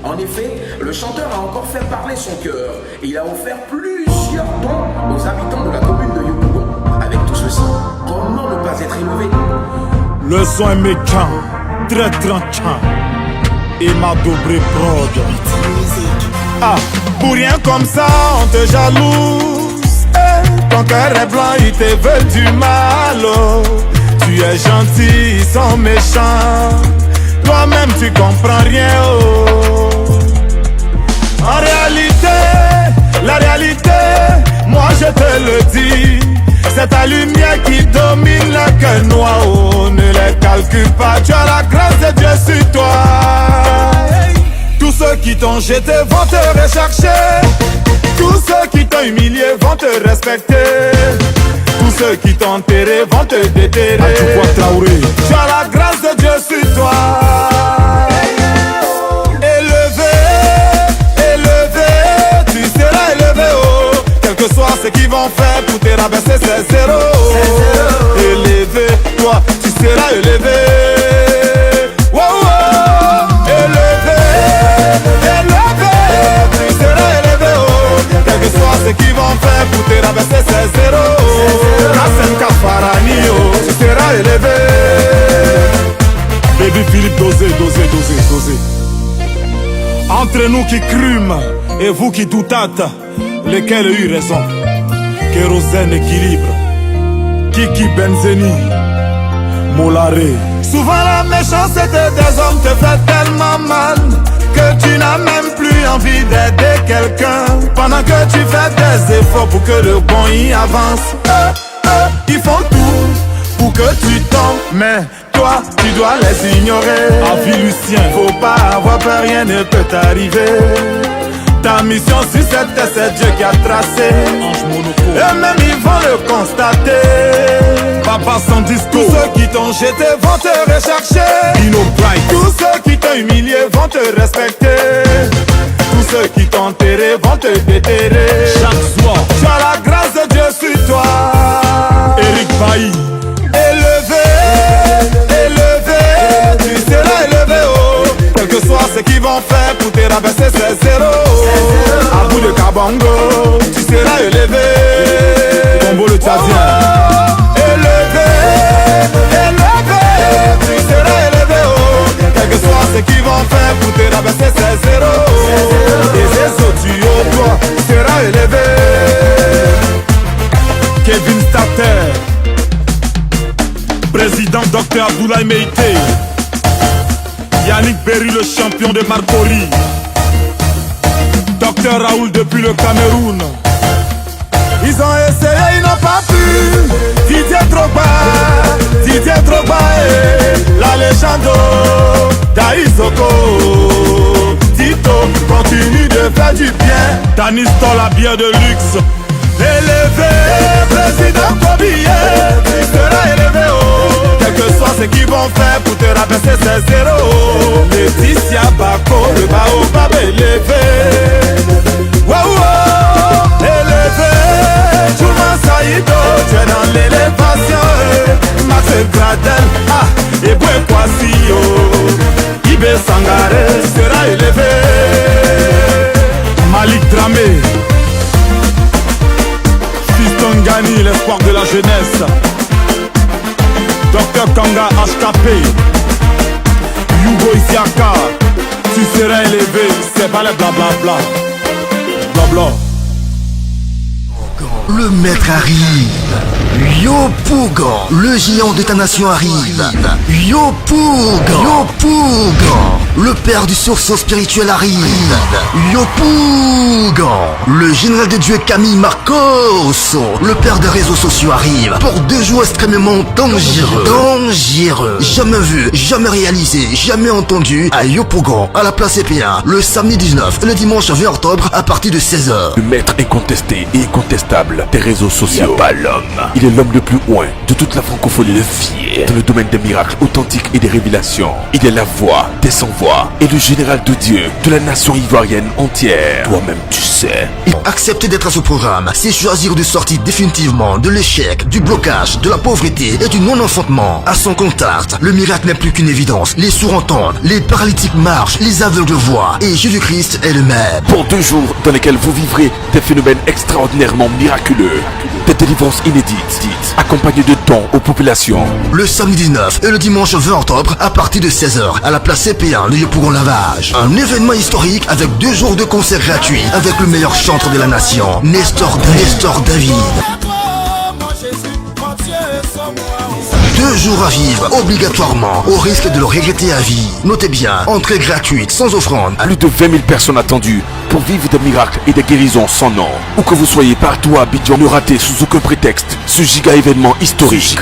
En effet, le chanteur a encore fait parler son cœur et il a offert plusieurs dons aux habitants de la commune de Yopougon. Avec tout ceci, comment ne pas être élevé? Le son est méchant, très tranchant. Et ma double prod. Ah, pour rien comme ça, on te jalouse. Ton cœur est blanc, ils te veulent du mal. Oh. Tu es gentil, ils sont méchants. Toi-même, tu comprends rien. Oh. En réalité, la réalité, moi je te le dis. C'est ta lumière qui domine le cœur noir. Oh, ne les calcule pas, tu as la grâce de Dieu sur toi. Tous ceux qui t'ont jeté vont te rechercher. Tous ceux qui t'ont humilié vont te respecter. Tous ceux qui t'ont enterré vont te déterrer. Tu as la grâce de Dieu sur toi. Élevé, élevé, tu seras élevé. Oh. Quel que soit ce qu'ils vont faire pour te rabaisser, c'est zéro. Élevé, toi, tu seras élevé. Wow, wow. Élevé, élevé, tu seras élevé. Oh. Quel que soit ce qu'ils vont faire pour te rabaisser, c'est zéro. Kassem Kafarani, oh, tu seras élevé. Baby Philippe, dosez, dosez, dosez, dosez. Entre nous qui crûmes et vous qui doutâtes, lesquels eu raison? Kérosène équilibre, Kiki Benzeni, Molaré. Souvent la méchanceté des hommes te fait tellement mal que tu n'as même plus envie d'aider quelqu'un. Pendant que tu fais des efforts pour que le bon y avance, ils font tout pour que tu tombes, mais toi tu dois les ignorer. Avis Lucien, faut pas avoir peur, rien ne peut t'arriver. Ta mission sur cette terre, c'est Dieu qui a tracé. Et même ils vont le constater. Papa sans disco. Tous ceux qui t'ont jeté vont te rechercher. Tous ceux qui t'ont humilié vont te respecter. Tous ceux qui t'ont enterré vont te déterrer. Chaque soir, tu as la grâce de Dieu sur toi. Eric Bailly. Élevé, élevé, tu seras élevé. Oh. Quel que soit ce qu'ils vont faire pour te rabaisser, c'est zéro. À bout de Kabongo, tu seras élevé. Combo le Tchadien. Élevé, élevé, tu seras élevé. Oh. Quel que soit ce qu'ils vont faire pour te rabaisser, c'est zéro. Et c'est autres, tu toi, tu seras élevé. Kevin Stater, président Dr Abdoulaye Meïté. Yannick Berry, le champion de Marcory. Docteur Raoul depuis le Cameroun. Ils ont essayé, ils n'ont pas pu. Didier Drogba et la légende d'Aïsoko. Tito continue de faire du bien. Tanis la bière de luxe. Élevé, président Kobié, tu seras élevé. Oh. Quel que soit ce qu'ils vont faire pour te rabaisser, c'est zéro. Laetitia Bako, le baobab élevé. Wow, wow, élevé. Tourman Saïdo, tu es dans l'élévation. Max Gradel, ah, et Boué Kwasio. Ibé Sangare, tu seras élevé. Malik Dramé. Fiston Gani, l'espoir de la jeunesse. Docteur Kanga HKP. Hugo Isiaka, tu seras élevé. C'est pas les blablabla. Blabla. Le maître arrive. Yopougon, le géant de ta nation arrive. Yopougon, le père du sursaut spirituel arrive. Yopougon, le général de Dieu Camille Marcos, le père des réseaux sociaux arrive pour 2 jours extrêmement dangereux. Jamais vu, jamais réalisé, jamais entendu à Yopougon, à la place EPA, le samedi 19 et le dimanche 20 octobre à partir de 16h. Le maître incontesté et incontestable des réseaux sociaux. Il n'y a pas l'homme. Il est l'homme le plus loin de toute la francophonie, le fier dans le domaine des miracles authentiques et des révélations. Il est la voix des sans-voix. voix est le général de Dieu de la nation ivoirienne entière. Toi-même, tu sais. Accepter d'être à ce programme, c'est choisir de sortir définitivement de l'échec, du blocage, de la pauvreté et du non-enfantement. À son contact, le miracle n'est plus qu'une évidence. Les sourds entendent, les paralytiques marchent, les aveugles voient. Et Jésus-Christ est le même. Pour 2 jours dans lesquels vous vivrez des phénomènes extraordinairement miraculeux, des délivrances inédites, accompagnées de dons aux populations. Le samedi 19 et le dimanche 20 octobre à partir de 16h à la place CP1 de Yopougon-Lavage. Un événement historique avec 2 jours de concerts gratuits avec le meilleur chanteur de la nation, Nestor David. 2 jours à vivre, obligatoirement, au risque de le regretter à vie. Notez bien, entrée gratuite, sans offrande. Plus de 20 000 personnes attendues pour vivre des miracles et des guérisons sans nom. Où que vous soyez partout à Abidjan, ne ratez sous aucun prétexte ce giga événement historique.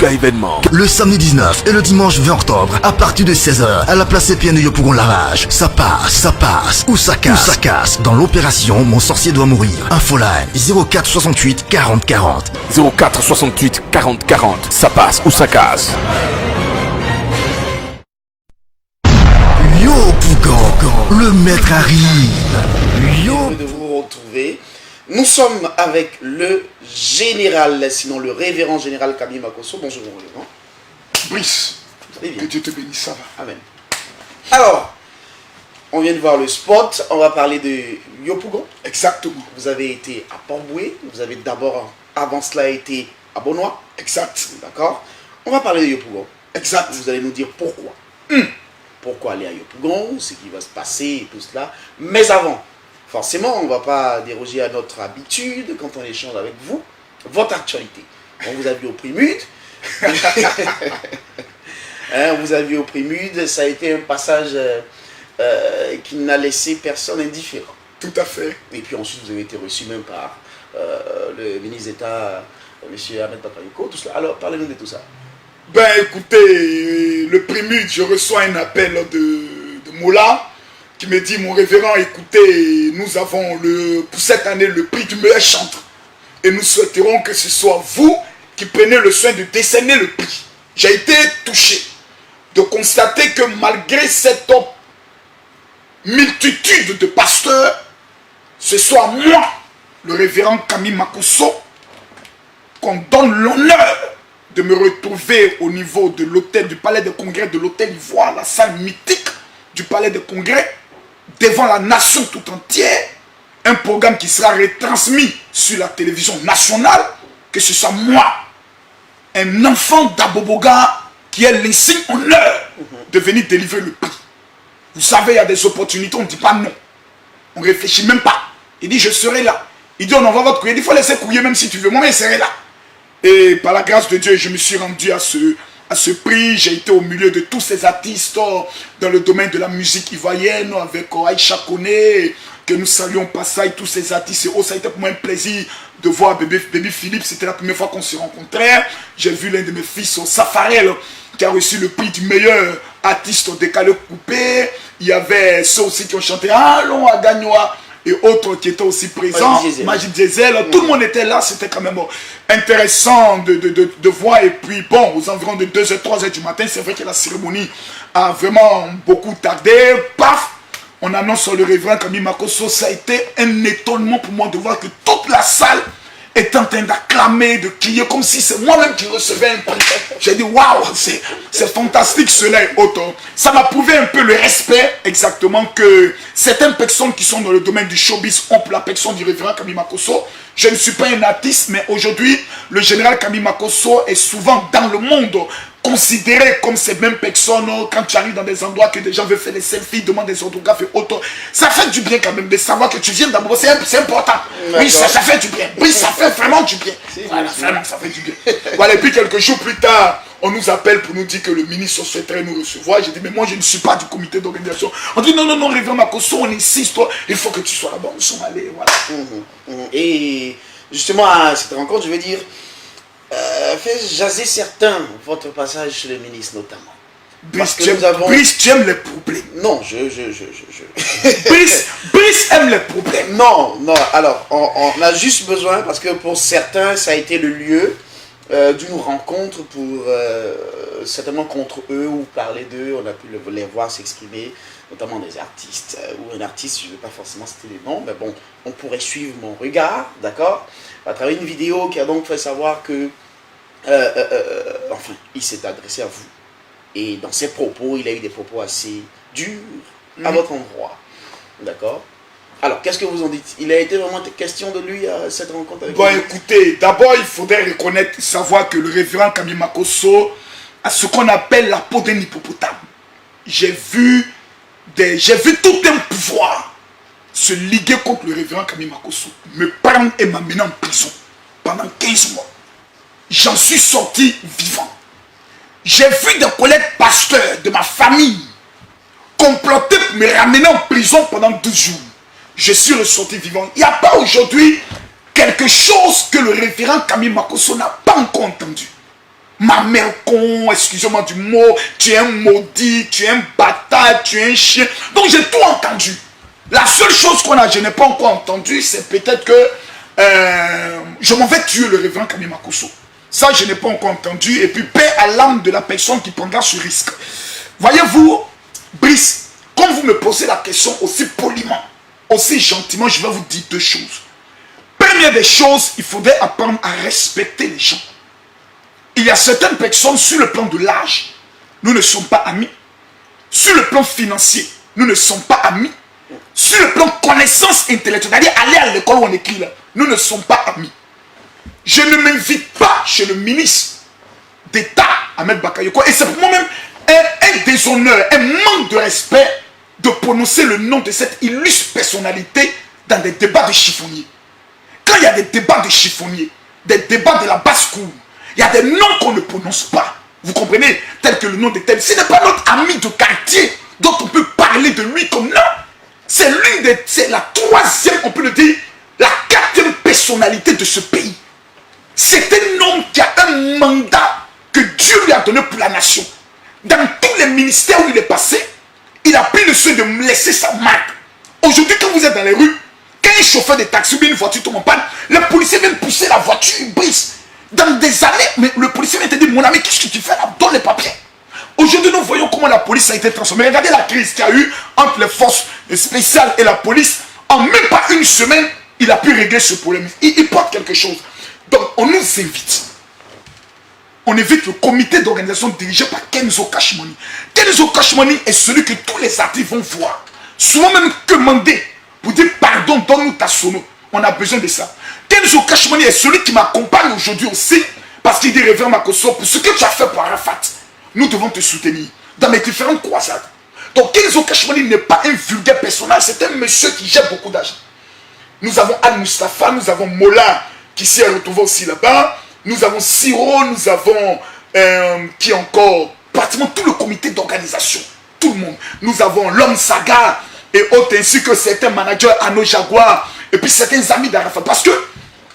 Le samedi 19 et le dimanche 20 octobre, à partir de 16h, à la place CP1 de Yopougon-Lavage. Ça passe, ou ça casse. Dans l'opération, mon sorcier doit mourir. Infoline 04 68 40 40. 04 68 40 40. Ça passe ou ça casse. Yopougon, le maître arrive. De vous retrouver. Nous sommes avec le général, sinon le révérend général Camille Makosso. Bonjour mon révérend. Brice, Vous allez bien? que Dieu te bénisse, ça va. Amen. Alors, on vient de voir le spot. On va parler de Yopougon. Exactement. Vous avez été à Port-Boué. Vous avez d'abord, avant cela, été à Bonois. Exact. D'accord. On va parler de Yopougon. Exact. Vous allez nous dire pourquoi. Pourquoi aller à Yopougon, ce qui va se passer et tout cela. Mais avant, forcément, on ne va pas déroger à notre habitude quand on échange avec vous. Votre actualité. On vous a vu au Primude. On vous a vu au Primude. Ça a été un passage qui n'a laissé personne indifférent. Tout à fait. Et puis ensuite, vous avez été reçu même par le ministre d'État, M. Ahmed Bakayoko, tout cela. Alors, parlez-nous de tout ça. Ben écoutez, le Primude, je reçois un appel de Mola qui me dit, mon révérend, écoutez, nous avons pour cette année le prix du meilleur chanteur. Et nous souhaiterons que ce soit vous qui prenez le soin de décerner le prix. J'ai été touché de constater que malgré cette multitude de pasteurs, ce soit moi, le révérend Camille Makosso, qu'on donne l'honneur de me retrouver au niveau de l'hôtel, du palais de congrès de l'hôtel Ivoire, la salle mythique du palais de congrès, devant la nation tout entière, un programme qui sera retransmis sur la télévision nationale, que ce soit moi, un enfant d'Aboboga, qui est l'insigne honneur de venir délivrer le prix. Vous savez, il y a des opportunités, on ne dit pas non. On ne réfléchit même pas. Il dit, je serai là. Il dit, on envoie votre courrier. Il faut laisser couiller même si tu veux. Moi, je serai là. Et par la grâce de Dieu, je me suis rendu à ce prix. J'ai été au milieu de tous ces artistes dans le domaine de la musique ivoirienne, avec Aïcha Koné, que nous saluons Passaï, tous ces artistes. Et ça a été pour moi un plaisir de voir Baby Philippe. C'était la première fois qu'on se rencontrait. J'ai vu l'un de mes fils, Safarel, qui a reçu le prix du meilleur artiste au décalé coupé. Il y avait ceux aussi qui ont chanté Allons à Gagnoa et autres qui étaient aussi présents. Magic Diesel. Tout le monde était là. C'était quand même intéressant de voir. Et puis bon, aux environs de 2h, 3h du matin, c'est vrai que la cérémonie a vraiment beaucoup tardé. Paf! On annonce sur le révérend Camille Makosso. Ça a été un étonnement pour moi de voir que toute la salle est en train d'acclamer, de crier, comme si c'est moi-même qui recevais un prix. J'ai dit, waouh, c'est fantastique cela et autre. Ça m'a prouvé un peu le respect, exactement, que certaines personnes qui sont dans le domaine du showbiz ont pour la personne du révérend Camille Makosso. Je ne suis pas un artiste, mais aujourd'hui, le général Camille Makosso est souvent dans le monde considéré comme ces mêmes personnes. Quand tu arrives dans des endroits que des gens veulent faire des selfies, demandent des autographes et autres, ça fait du bien quand même de savoir que tu viens d'abord, c'est important. Oui, ça fait du bien. Oui, ça fait vraiment du bien. Voilà, vraiment, ça fait du bien. Voilà, et puis quelques jours plus tard, on nous appelle pour nous dire que le ministre souhaiterait nous recevoir. J'ai dit, mais moi, je ne suis pas du comité d'organisation. On dit, non, révérend Makosso, on insiste, il faut que tu sois là-bas. Nous sommes allés, voilà. Et justement, à cette rencontre, je veux dire, fait jaser certains votre passage chez le ministre notamment. Brice, tu aimes les problèmes. Non, Brice aime les problèmes. Non, alors, on a juste besoin, parce que pour certains, ça a été le lieu d'une rencontre pour, certainement contre eux, ou parler d'eux, on a pu les voir s'exprimer notamment des artistes, ou un artiste, je ne vais pas forcément citer les noms, mais bon, on pourrait suivre mon regard, d'accord, à travers une vidéo qui a donc fait savoir que, enfin, il s'est adressé à vous. Et dans ses propos, il a eu des propos assez durs à votre endroit, d'accord. Alors, qu'est-ce que vous en dites? Il a été vraiment question de lui à cette rencontre avec Bon, lui? écoutez, d'abord, il faudrait reconnaître, savoir que le révérend Camille Makosso a ce qu'on appelle la peau d'un hippopotame. J'ai vu tout un pouvoir se liguer contre le révérend Camille Makosso, me prendre et m'amener en prison pendant 15 mois. J'en suis sorti vivant. J'ai vu des collègues pasteurs de ma famille comploter pour me ramener en prison pendant 12 jours. Je suis ressorti vivant. Il n'y a pas aujourd'hui quelque chose que le révérend Camille Makosso n'a pas encore entendu. Ma mère con, excusez-moi du mot, tu es un maudit, tu es un bâtard, tu es un chien. Donc j'ai tout entendu. La seule chose je n'ai pas encore entendu, c'est peut-être que je m'en vais tuer le révérend Camille Makosso. Ça, je n'ai pas encore entendu. Et puis, paix à l'âme de la personne qui prendra ce risque. Voyez-vous, Brice, quand vous me posez la question aussi poliment, aussi gentiment, je vais vous dire deux choses. Première des choses, il faudrait apprendre à respecter les gens. Il y a certaines personnes, sur le plan de l'âge, nous ne sommes pas amis. Sur le plan financier, nous ne sommes pas amis. Sur le plan connaissance intellectuelle, c'est-à-dire aller à l'école où on écrit là, nous ne sommes pas amis. Je ne m'invite pas chez le ministre d'État, Ahmed Bakayoko, et c'est pour moi-même un déshonneur, un manque de respect de prononcer le nom de cette illustre personnalité dans des débats de chiffonniers. Quand il y a des débats de chiffonniers, des débats de la basse-cour, il y a des noms qu'on ne prononce pas. Vous comprenez? Tel que le nom de tel. Ce n'est pas notre ami de quartier dont on peut parler de lui comme non. C'est la troisième, on peut le dire, la quatrième personnalité de ce pays. C'est un homme qui a un mandat que Dieu lui a donné pour la nation. Dans tous les ministères où il est passé, il a pris le soin de me laisser sa marque. Aujourd'hui, quand vous êtes dans les rues, quand un chauffeur de taxi ou bien une voiture tombe en panne, le policier vient pousser la voiture, il brise. Dans des années, mais le policier vient te dire, mon ami, qu'est-ce que tu fais là? Donne les papiers. Aujourd'hui, nous voyons comment la police a été transformée. Regardez la crise qu'il y a eu entre les forces spéciales et la police. En même pas une semaine, il a pu régler ce problème. Il porte quelque chose. Donc, on nous invite. On invite le comité d'organisation dirigé par Kenzo Kashmoni. Kenzo Kashmoni est celui que tous les artistes vont voir. Souvent même demander pour dire pardon, donne-nous ta sono. On a besoin de ça. Kenzo Kashmoni est celui qui m'accompagne aujourd'hui aussi parce qu'il dit révérend Makosso, pour ce que tu as fait pour Arafat, nous devons te soutenir dans mes différentes croisades. Donc Kenzo Kashmoni n'est pas un vulgaire personnage, c'est un monsieur qui gère beaucoup d'argent. Nous avons Al-Mustafa, nous avons Mola qui s'y est retrouvé aussi là-bas. Nous avons Siro, nous avons qui encore, pratiquement tout le comité d'organisation, tout le monde. Nous avons l'homme Saga et autres, ainsi que certains managers, Anno Jaguar, et puis certains amis d'Arafat. Parce que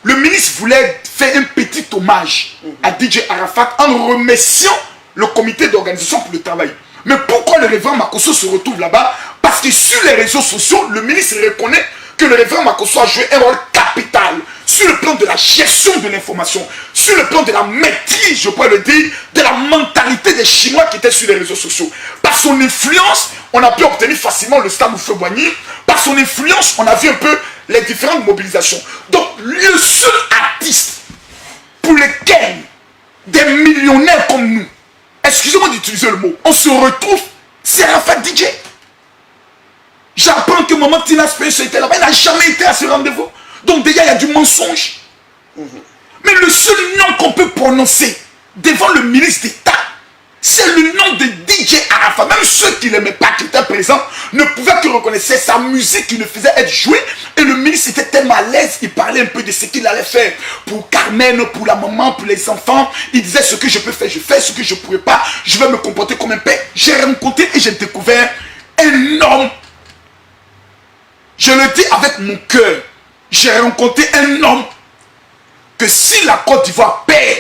le ministre voulait faire un petit hommage à DJ Arafat en remerciant le comité d'organisation pour le travail. Mais pourquoi le révérend Makosso se retrouve là-bas? Parce que sur les réseaux sociaux, le ministre reconnaît que le révérend Makosso a joué un rôle capital sur le plan de la gestion de l'information, sur le plan de la maîtrise, je pourrais le dire, de la mentalité des Chinois qui étaient sur les réseaux sociaux. Par son influence, on a pu obtenir facilement le stade Oufé-Boigny. Par son influence, on a vu un peu les différentes mobilisations. Donc, le seul artiste pour lequel des millionnaires comme nous, excusez-moi d'utiliser le mot, on se retrouve, c'est Arafat DJ. J'apprends que maman Tina Spencer était là-bas, il n'a jamais été à ce rendez-vous. Donc déjà, il y a du mensonge. Mais le seul nom qu'on peut prononcer devant le ministre d'État, c'est le nom de DJ Arafat. Même ceux qui ne l'aimaient pas, qui étaient présents, ne pouvaient que reconnaître sa musique qui ne faisait être jouée. Et le ministre était tellement à l'aise, il parlait un peu de ce qu'il allait faire pour Carmen, pour la maman, pour les enfants. Il disait ce que je peux faire, je fais, ce que je ne pourrais pas, je vais me comporter comme un père. J'ai rencontré et j'ai découvert un homme. Je le dis avec mon cœur. J'ai rencontré un homme que si la Côte d'Ivoire perd,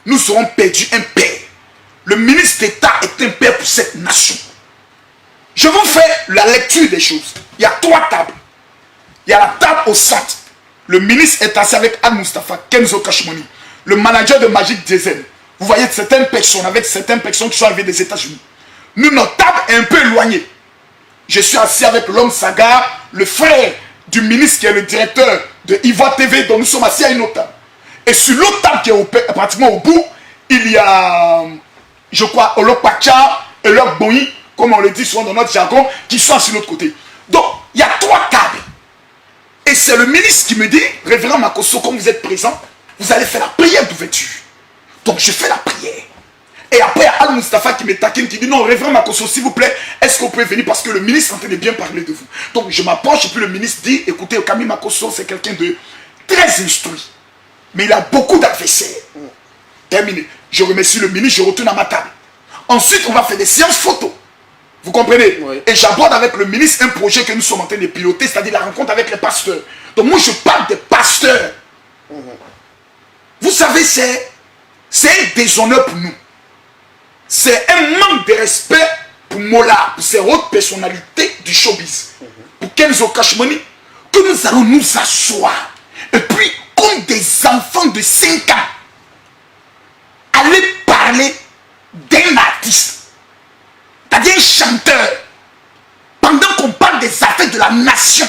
nous aurons perdu un père. Le ministre d'État est un père pour cette nation. Je vous fais la lecture des choses. Il y a 3 tables. Il y a la table au centre. Le ministre est assis avec Al-Mustafa, Kenzo Kashmoni, le manager de Magic Diesel. Vous voyez certaines personnes, avec certaines personnes qui sont arrivées des États-Unis. Nous, notre table est un peu éloignée. Je suis assis avec l'homme Saga, le frère du ministre qui est le directeur de Ivoire TV, donc nous sommes assis à une autre table. Et sur l'autre table qui est pratiquement au bout, il y a, je crois, Olopacha et Lokboyi, comme on le dit souvent dans notre jargon, qui sont sur l'autre côté. Donc, il y a 3 tables. Et c'est le ministre qui me dit, révérend Makosso, comme vous êtes présent, vous allez faire la prière d'ouverture. Donc, je fais la prière. Et après, il y a Al-Mustafa qui me taquine, qui dit, non, révérend Makosso, s'il vous plaît, est-ce que vous pouvez venir parce que le ministre est en train de bien parler de vous. Donc, je m'approche et puis le ministre dit, écoutez, Camille Makosso, c'est quelqu'un de très instruit. Mais il a beaucoup d'adversaires. Terminé. Je remercie le ministre, je retourne à ma table. Ensuite, on va faire des séances photos. Vous comprenez? Oui. Et j'aborde avec le ministre un projet que nous sommes en train de piloter, c'est-à-dire la rencontre avec les pasteurs. Donc moi, je parle des pasteurs. Vous savez, c'est un déshonneur pour nous. C'est un manque de respect pour Mola, pour ces hautes personnalités du showbiz. Pour Kenzo Kashmoni, que nous allons nous asseoir. Et puis, comme des enfants de 5 ans, aller parler d'un artiste, c'est-à-dire un chanteur, pendant qu'on parle des affaires de la nation,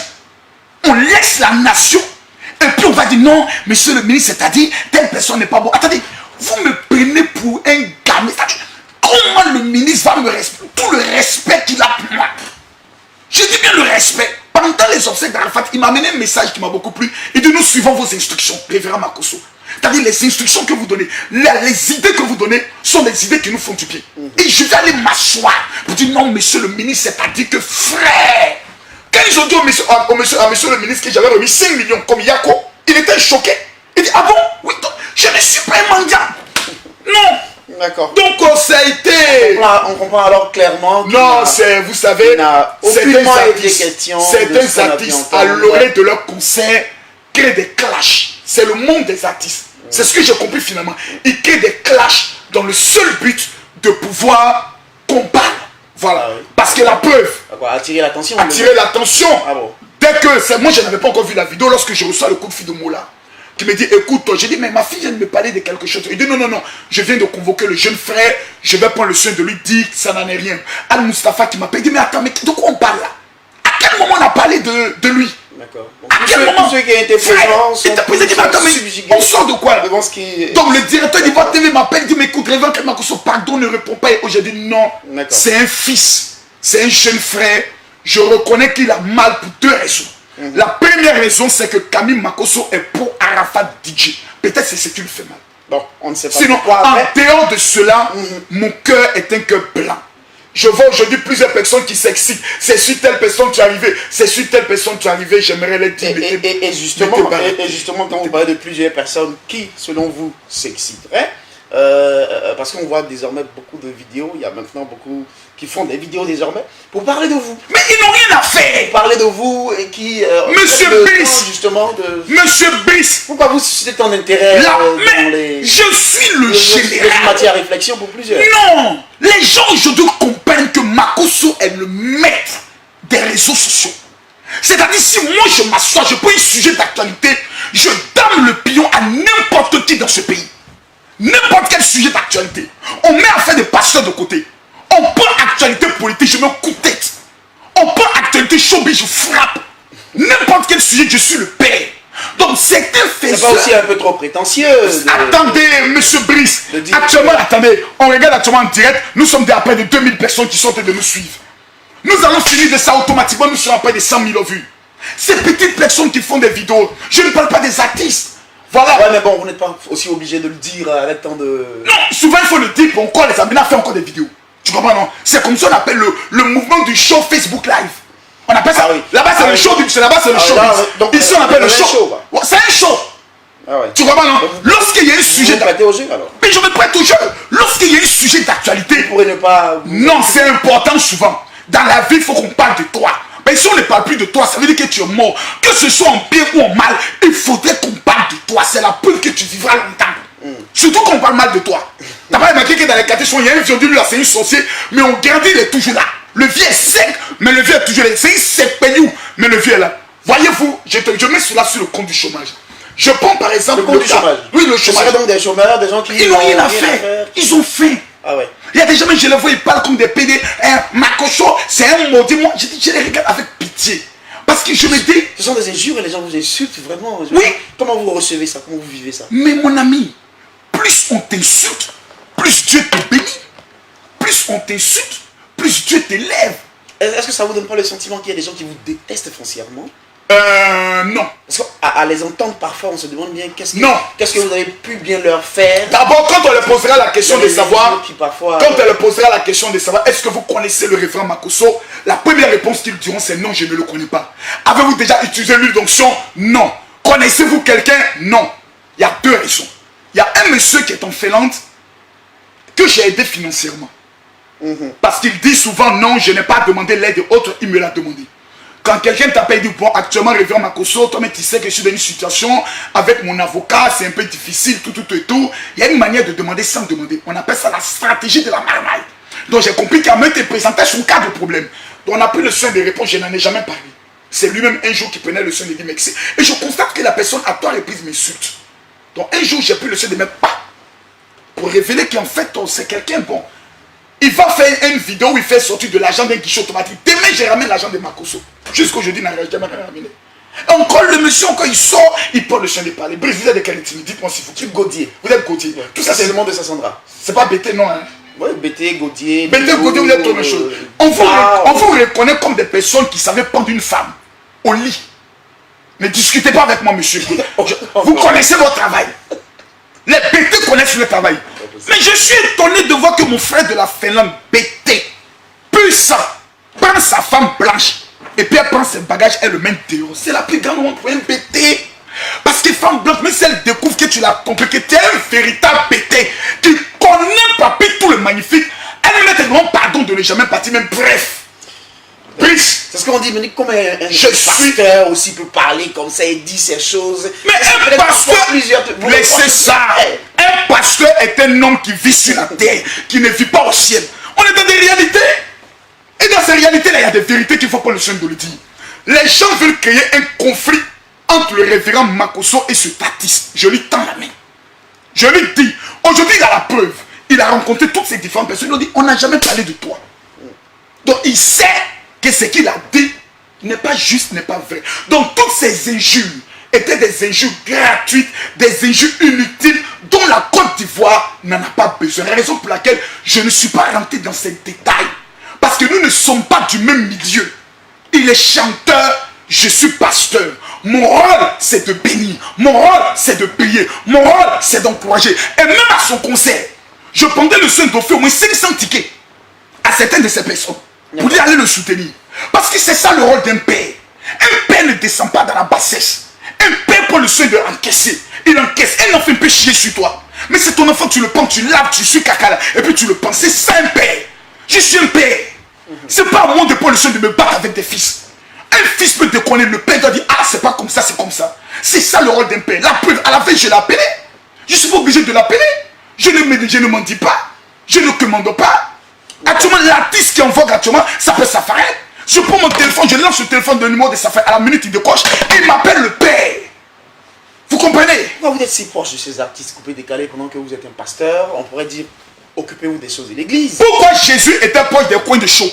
on laisse la nation, et puis on va dire non, monsieur le ministre, c'est-à-dire, telle personne n'est pas bon. Attendez, vous me prenez pour un gamin. Comment le ministre va me respecter, tout le respect qu'il a pour moi? Je dis bien le respect. Pendant les obsèques d'Arafat, il m'a amené un message qui m'a beaucoup plu. Il dit, nous suivons vos instructions, révérend Makosso. C'est-à-dire les instructions que vous donnez, les idées que vous donnez sont des idées qui nous font du bien. Et je vais aller m'asseoir pour dire, non, monsieur le ministre, c'est-à-dire que frère, quand ils ont dit à monsieur le ministre que j'avais remis 5 millions comme Yako, il était choqué. Il dit, ah bon? Oui, donc, je ne suis pas un mendiant. Non. D'accord. Donc ça a été... On comprend alors clairement... Non, c'est, vous savez, certains artistes à l'orée de leur concert créent des clashs. C'est le monde des artistes. C'est ce que j'ai compris finalement. Ils créent des clashs dans le seul but de pouvoir combattre. Voilà. Ah oui. Parce que la preuve... Attirer l'attention. Attirer l'attention. Ah bon. Dès que... Moi, je n'avais pas encore vu la vidéo lorsque je reçois le coup de fil de Mola. Qui me dit, écoute, j'ai dit, mais ma fille vient de me parler de quelque chose. Il dit, non, non, non, je viens de convoquer le jeune frère, je vais prendre le soin de lui dire que ça n'en est rien. Al-Mustafa qui m'appelle, il dit, mais attends, mais de quoi on parle là? À quel moment on a parlé de lui? D'accord. À quel moment? Tous ceux qui ont été présents sont subjugués. On sort de quoi là? Donc le directeur d'Ivoire TV m'appelle, il dit, mais écoute, révérend Makosso, pardon, ne répond pas. Et j'ai dit, non, c'est un fils, c'est un jeune frère. Je reconnais qu'il a mal pour 2 raisons. La première raison, c'est que Camille Makosso est pour Arafat DJ. Peut-être c'est ce qui lui fait mal. Bon, on ne sait pas. Sinon, en dehors de cela, mon cœur est un cœur blanc. Je vois aujourd'hui plusieurs personnes qui s'excitent. C'est sur telle personne tu es arrivé. C'est sur telle personne tu es arrivé. J'aimerais les dire. Et justement, quand vous parlez de plusieurs personnes qui, selon vous, s'exciteraient, parce qu'on voit désormais beaucoup de vidéos, il y a maintenant beaucoup qui font des vidéos désormais pour parler de vous. Mais ils n'ont rien à faire. Parler de vous et qui... Monsieur Brice, justement Monsieur Brice, pourquoi vous suscitez ton intérêt dans les... Je suis le général. C'est matière à réflexion pour plusieurs. Non, les gens aujourd'hui comprennent que Makosso est le maître des réseaux sociaux. C'est-à-dire, si moi je m'assois, je prends un sujet d'actualité, je donne le pion à n'importe qui dans ce pays. N'importe quel sujet d'actualité. On met à faire des pasteurs de côté. On prend actualité politique, je me coup de tête. On prend actualité showbiz, je frappe. N'importe quel sujet, je suis le père. Donc c'est un faiseur. C'est pas aussi un peu trop prétentieux. Attendez, monsieur Brice. Actuellement, attendez, on regarde actuellement en direct. Nous sommes à près de 2000 personnes qui sont en train de nous suivre. Nous allons finir de ça automatiquement, nous serons à près de 100 000 vues. Ces petites personnes qui font des vidéos, je ne parle pas des artistes. Voilà. Ouais, mais bon, vous n'êtes pas aussi obligé de le dire avec tant de... Non, souvent il faut le dire pour encore les amener à faire encore des vidéos. Tu comprends, non? C'est comme ça qu'on appelle le mouvement du show Facebook Live. On appelle ça. Oui. Là-bas, c'est le show. Là-bas, c'est le show. Donc, ici, on appelle le show. C'est un show. Ah ouais. Tu comprends, non? Lorsqu'il y a un sujet d'actualité. Mais je me prête au jeu. Lorsqu'il y a un sujet d'actualité. Vous pourrez ne pas... Non, c'est important souvent. Dans la vie, il faut qu'on parle de toi. Mais si on ne parle plus de toi, ça veut dire que tu es mort. Que ce soit en bien ou en mal, il faudrait qu'on parle de toi. C'est la preuve que tu vivras longtemps. Surtout qu'on parle mal de toi. T'as pas remarqué que dans les quartiers, il y a un vieux là, c'est une sorcière, mais on garde, il est toujours là. Le vieux est sec, mais le vieux est toujours là. C'est une sec peignou, mais le vieux est là. Voyez-vous, je mets cela sur le compte du chômage. Je prends par exemple le compte du chômage. Oui, le chômage. Donc des chômeurs, des gens qui... Ils n'ont rien à faire. Ils ont faim. Ah ouais. Il y a des gens, je les vois, ils parlent comme des PD. Makoso, c'est un maudit. Moi, je les regarde avec pitié. Parce que je me dis... Ce sont des injures et les gens vous insultent vraiment. Oui. Comment vous recevez ça? Comment vous vivez ça? Mais mon ami, plus on t'insulte, plus Dieu te bénit. Plus on t'insulte, plus Dieu t'élève. Est-ce que ça vous donne pas le sentiment qu'il y a des gens qui vous détestent foncièrement? Non. Parce qu'à les entendre parfois, on se demande bien qu'est-ce que vous avez pu bien leur faire. D'abord, quand on leur posera la question de savoir, parfois, quand on leur posera la question de savoir, est-ce que vous connaissez le révérend Makoso? La première réponse qu'ils diront, c'est non, je ne le connais pas. Avez-vous déjà utilisé l'huile d'onction? Non. Connaissez-vous quelqu'un? Non. Il y a deux raisons. Il y a un monsieur qui est en Finlande que j'ai aidé financièrement. Parce qu'il dit souvent non, je n'ai pas demandé l'aide de autres, il me l'a demandé. Quand quelqu'un t'appelle et dit bon, actuellement, révérend Makoso, toi, mais tu sais que je suis dans une situation avec mon avocat, c'est un peu difficile, tout. Il y a une manière de demander sans demander. On appelle ça la stratégie de la marmaille. Donc j'ai compris qu'à me te présenter son cas de problème. Donc on a pris le soin de répondre, je n'en ai jamais parlé. C'est lui-même un jour qui prenait le soin de dire merci. Et je constate que la personne à 3 reprises m'insulte. Donc un jour, j'ai pris le soin de mettre pas. Pour révéler qu'en fait, c'est quelqu'un bon. Il va faire une vidéo où il fait sortir de l'argent d'un guichet automatique. Demain, je ramène l'argent de Makoso. Jusqu'aujourd'hui, il n'a jamais ramené. Encore le monsieur, encore il sort, il porte le chien de parler. Brice, vous êtes de quelle ethnie? Dites-moi s'il vous plaît. Gaudier. Vous êtes Gaudier. Tout ça, c'est le nom de Sassandra. C'est pas BT, non, hein? Oui, BT, Gaudier. BT, Gaudier, vous êtes tout la même chose. On vous reconnaît comme des personnes qui savaient prendre une femme au lit. Ne discutez pas avec moi, monsieur. Vous connaissez votre travail. Les BT connaissent le travail. Mais je suis étonné de voir que mon frère de la Finlande, BT, puissant, prend sa femme blanche et puis elle prend ses bagages, elle le met dehors. C'est la plus grande honte pour un BT. Parce que femme blanche, même si elle découvre que tu l'as compris, que tu es un véritable BT, qui connaît papi tout le magnifique, elle ne met tellement pardon de ne jamais partir, même bref. C'est ce qu'on dit, mais comme un pasteur aussi peut parler comme ça et dire ces choses. Mais un pasteur, laissez ça. Un pasteur est un homme qui vit sur la terre, qui ne vit pas au ciel. On est dans des réalités. Et dans ces réalités-là, il y a des vérités qu'il faut prendre le soin de le dire. Les gens veulent créer un conflit entre le révérend Makoso et cet artiste. Je lui tends la main. Je lui dis, aujourd'hui il a la preuve. Il a rencontré toutes ces différentes personnes. Il lui dit, on n'a jamais parlé de toi. Donc il sait que ce qu'il a dit n'est pas juste, n'est pas vrai. Donc toutes ces injures étaient des injures gratuites, des injures inutiles dont la Côte d'Ivoire n'en a pas besoin. La raison pour laquelle je ne suis pas rentré dans ces détails. Parce que nous ne sommes pas du même milieu. Il est chanteur, je suis pasteur. Mon rôle, c'est de bénir. Mon rôle, c'est de prier. Mon rôle, c'est d'encourager. Et même à son concert, je pendais le soin d'offrir au moins 500 tickets à certaines de ces personnes. Pour lui aller le soutenir. Parce que c'est ça le rôle d'un père. Un père ne descend pas dans la bassesse. Un père prend le soin de encaisser. Il encaisse. Un enfant peut chier sur toi. Mais c'est ton enfant, tu le prends, tu laves, tu suis caca. Et puis tu le prends. C'est ça un père. Je suis un père. C'est pas à moi de prendre le soin de me battre avec des fils. Un fils peut déconner. Le père doit dire, ah c'est pas comme ça, c'est comme ça. C'est ça le rôle d'un père. La preuve, à la fin je l'ai appelé. Je suis pas obligé de l'appeler. Je ne m'en dis pas. Je ne commande pas. Actuellement, l'artiste qui est en vogue actuellement s'appelle Safari. Je prends mon téléphone, je lance le téléphone de numéro de Safari. À la minute, il décoche et il m'appelle le père. Vous comprenez? Pourquoi vous êtes si proche de ces artistes coupés décalés pendant que vous êtes un pasteur? On pourrait dire, occupez-vous des choses de l'église. Pourquoi Jésus était proche des coins de chaux?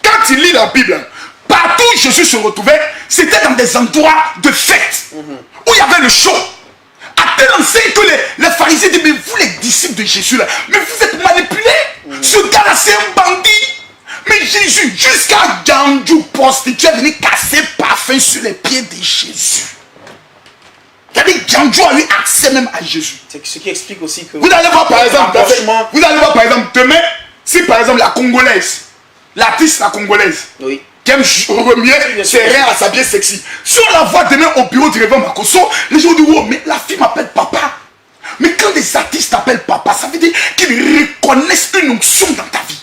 Quand il lit la Bible, partout où Jésus se retrouvait, c'était dans des endroits de fête où il y avait le chaud. À tel enseigne que les pharisiens disent, mais vous les disciples de Jésus là, mais vous êtes manipulés. Ce gars-là c'est un bandit. Mais Jésus, jusqu'à Ganjou prostituée, est venu casser parfum sur les pieds de Jésus. C'est-à-dire Ganjou a eu accès même à Jésus. C'est ce qui explique aussi que... Vous allez voir par exemple, demain, si par exemple la Congolaise, l'artiste la Congolaise, oui, qui aime remuer ses reins à s'habiller sexy. Si on la voit demain au bureau du révérend Makoso, les gens disent, oh, mais la fille m'appelle papa. Mais quand des artistes t'appellent papa, ça veut dire qu'ils reconnaissent une onction dans ta vie.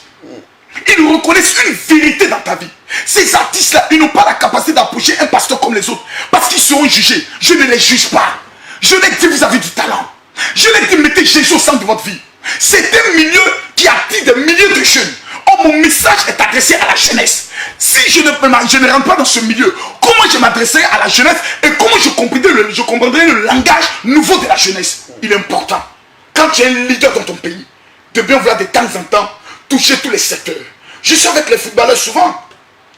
Ils reconnaissent une vérité dans ta vie. Ces artistes-là, ils n'ont pas la capacité d'approcher un pasteur comme les autres. Parce qu'ils seront jugés. Je ne les juge pas. Je leur dis, vous avez du talent. Je leur dis, mettez Jésus au centre de votre vie. C'est un milieu qui attire des milliers de jeunes. Oh, mon message est adressé à la jeunesse. Si je ne rentre pas dans ce milieu, comment je m'adresserai à la jeunesse et comment je comprendrai le langage nouveau de la jeunesse? Il est important. Quand tu es un leader dans ton pays, de bien vouloir de temps en temps toucher tous les secteurs. Je suis avec les footballeurs souvent.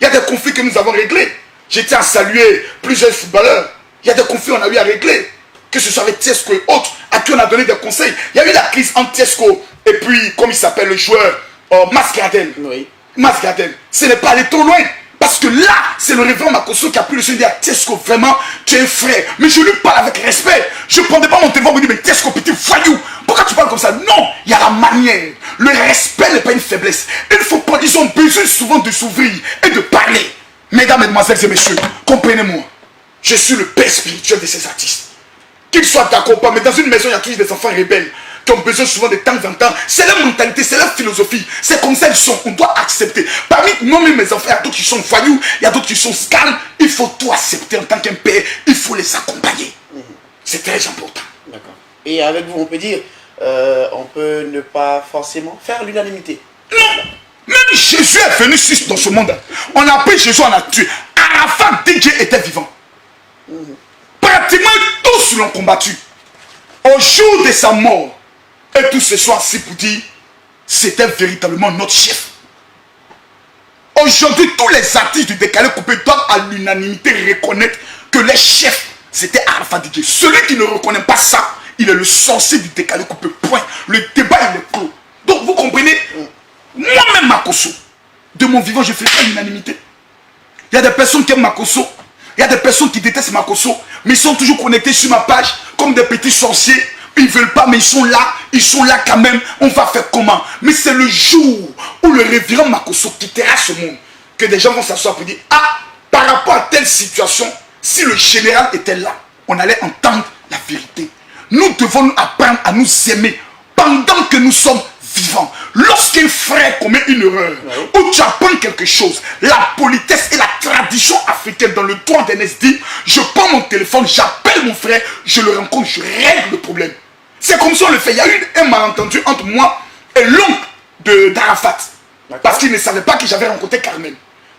Il y a des conflits que nous avons réglés. Je tiens à saluer plusieurs footballeurs. Il y a des conflits qu'on a eu à régler. Que ce soit avec Tiesco et autres, à qui on a donné des conseils. Il y a eu la crise entre Tiesco et puis, comme il s'appelle le joueur, Masgardel. Oui. Masgardel. Ce n'est pas aller trop loin. Parce que là, c'est le révérend Makosso qui a pris le soin de dire à Tiesco, vraiment, tu es un frère. Mais je lui parle avec respect. Je ne prendais pas mon téléphone pour me dire, mais Tiesco, petit voyou, pourquoi tu parles comme ça? Non, il y a la manière. Le respect n'est pas une faiblesse. Il faut pas, ils ont besoin souvent de s'ouvrir et de parler. Mesdames, mesdemoiselles et messieurs, comprenez-moi. Je suis le père spirituel de ces artistes. Qu'ils soient d'accord ou pas, mais dans une maison, il y a toujours des enfants rebelles qui ont besoin souvent de temps en temps. C'est leur mentalité, c'est leur philosophie. C'est comme ça qu'ils sont. On doit accepter. Parmi moi-même, mes enfants, il y a d'autres qui sont voyous, il y a d'autres qui sont scales. Il faut tout accepter en tant qu'un père. Il faut les accompagner. C'est très important. D'accord. Et avec vous, on peut dire, on peut ne pas forcément faire l'unanimité. Non. Même Jésus est venu dans ce monde. On a pris Jésus, on a tué. Arafat, dès que Dieu était vivant. Pratiquement tous l'ont combattu. Au jour de sa mort, et tous ce soir, si pour dire, c'était véritablement notre chef. Aujourd'hui, tous les artistes du décalé coupé doivent à l'unanimité reconnaître que les chefs, c'était Arafat Didier. Celui qui ne reconnaît pas ça, il est le sorcier du décalé coupé. Point. Le débat il est clos. Donc vous comprenez, moi-même Makosso, de mon vivant, je fais pas l'unanimité. Il y a des personnes qui aiment Makosso, il y a des personnes qui détestent Makosso, mais ils sont toujours connectés sur ma page comme des petits sorciers. Ils ne veulent pas, mais ils sont là quand même. On va faire comment? Mais c'est le jour où le révérend Makosso quittera ce monde que des gens vont s'asseoir pour dire, ah, par rapport à telle situation, si le général était là, on allait entendre la vérité. Nous devons apprendre à nous aimer pendant que nous sommes vivants. Lorsqu'un frère commet une erreur, ou tu apprends quelque chose, la politesse et la tradition africaine dans le droit d'aînesse dit, je prends mon téléphone, j'appelle mon frère, je le rencontre, je règle le problème. C'est comme ça on le fait. Il y a eu un malentendu entre moi et l'oncle d'Arafat. Parce qu'il ne savait pas que j'avais rencontré Carmen.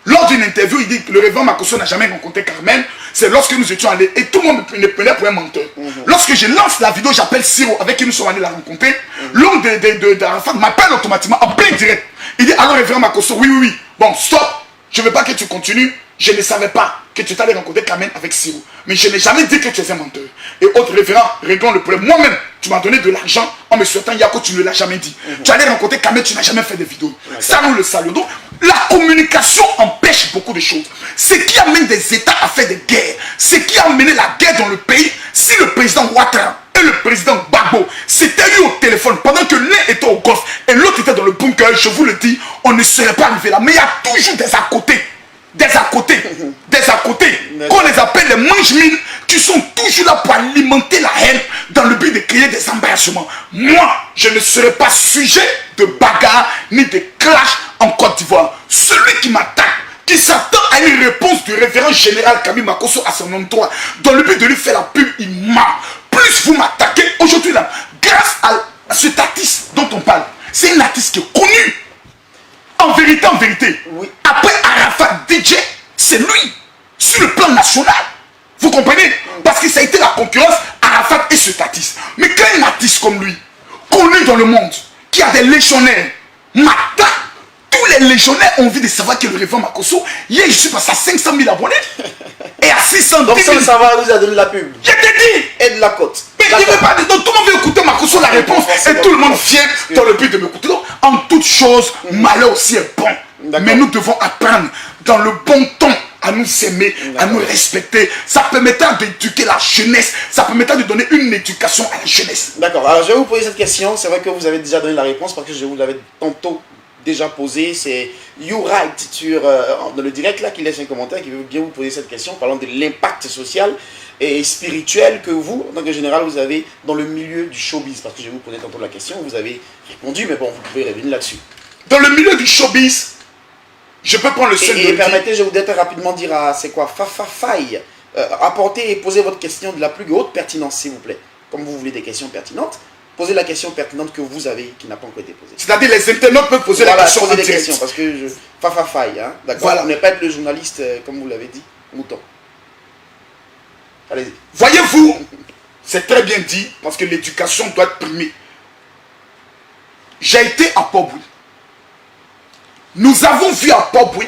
Lors d'une interview, il dit que le révérend Makosso n'a jamais rencontré Carmen. C'est lorsque nous étions allés, et tout le monde me prenait pour un menteur. Lorsque je lance la vidéo, j'appelle Siro, avec qui nous sommes allés la rencontrer. L'oncle d'Arafat m'appelle automatiquement en plein direct. Il dit, alors révérend Makosso, oui, oui, oui. Bon, stop, je ne veux pas que tu continues. Je ne savais pas que tu t'allais rencontrer Carmen avec Siro. Mais je n'ai jamais dit que tu es un menteur. Et autre révérend, réglons le problème. Moi-même, tu m'as donné de l'argent en me souhaitant, Yako, tu ne l'as jamais dit. Tu allais rencontrer Carmen, tu n'as jamais fait de vidéo. Ça, nous le saluons. Donc, la communication empêche beaucoup de choses. Ce qui amène des États à faire des guerres, ce qui a amené la guerre dans le pays, si le président Ouattara et le président Gbagbo s'étaient eu au téléphone pendant que l'un était au golfe et l'autre était dans le bunker, je vous le dis, on ne serait pas arrivé là. Mais il y a toujours des à côté. Des à côté, qu'on les appelle les mange-mines, qui sont toujours là pour alimenter la haine dans le but de créer des embarrassements. Moi, je ne serai pas sujet de bagarre ni de clash en Côte d'Ivoire. Celui qui m'attaque, qui s'attend à une réponse du révérend général Camille Makosso à son endroit, dans le but de lui faire la pub, il ment. Plus vous m'attaquez, aujourd'hui là, grâce à cet artiste dont on parle, c'est un artiste qui est connu. En vérité, oui. Après Arafat DJ, c'est lui, sur le plan national. Vous comprenez? Parce que ça a été la concurrence, Arafat et cet artiste. Mais quand un artiste comme lui, connu dans le monde, qui a des légionnaires, matin, tous les légionnaires ont envie de savoir que le révérend Makosso, hier je suis passé à 500 000 abonnés, et à 610 000. Donc sans le savoir, vous a donné la pub. Je t'ai dit. Et de la côte. Mais il veut pas, donc tout le monde veut écouter Makosso la réponse, et tout le monde vient dans le but de m'écouter. Donc, en toute chose, malheur aussi est bon. Mais nous devons apprendre dans le bon ton à nous aimer, à nous respecter. Ça permettra d'éduquer la jeunesse, ça permettra de donner une éducation à la jeunesse. D'accord, alors je vais vous poser cette question. C'est vrai que vous avez déjà donné la réponse parce que je vous l'avais tantôt déjà posé. C'est YouRight dans le direct là qui laisse un commentaire qui veut bien vous poser cette question parlant de l'impact social et spirituel que vous, en tant que général, vous avez dans le milieu du showbiz. Parce que je vais vous poser tantôt la question, vous avez répondu, mais bon, vous pouvez revenir là-dessus. Dans le milieu du showbiz, je peux prendre le seul. Et permettez, je voudrais très rapidement dire à c'est quoi Fafafaille, apportez et posez votre question de la plus haute pertinence, s'il vous plaît. Comme vous voulez des questions pertinentes, posez la question pertinente que vous avez, qui n'a pas encore été posée. C'est-à-dire les internautes peuvent poser la question en direct. Parce que Fafafaille, hein, d'accord. Voilà. Vous n'êtes pas être le journaliste, comme vous l'avez dit, mouton. Allez-y. Voyez-vous, c'est très bien dit, parce que l'éducation doit être primée. J'ai été à Port-Bouil. Nous avons vu à Port-Bouil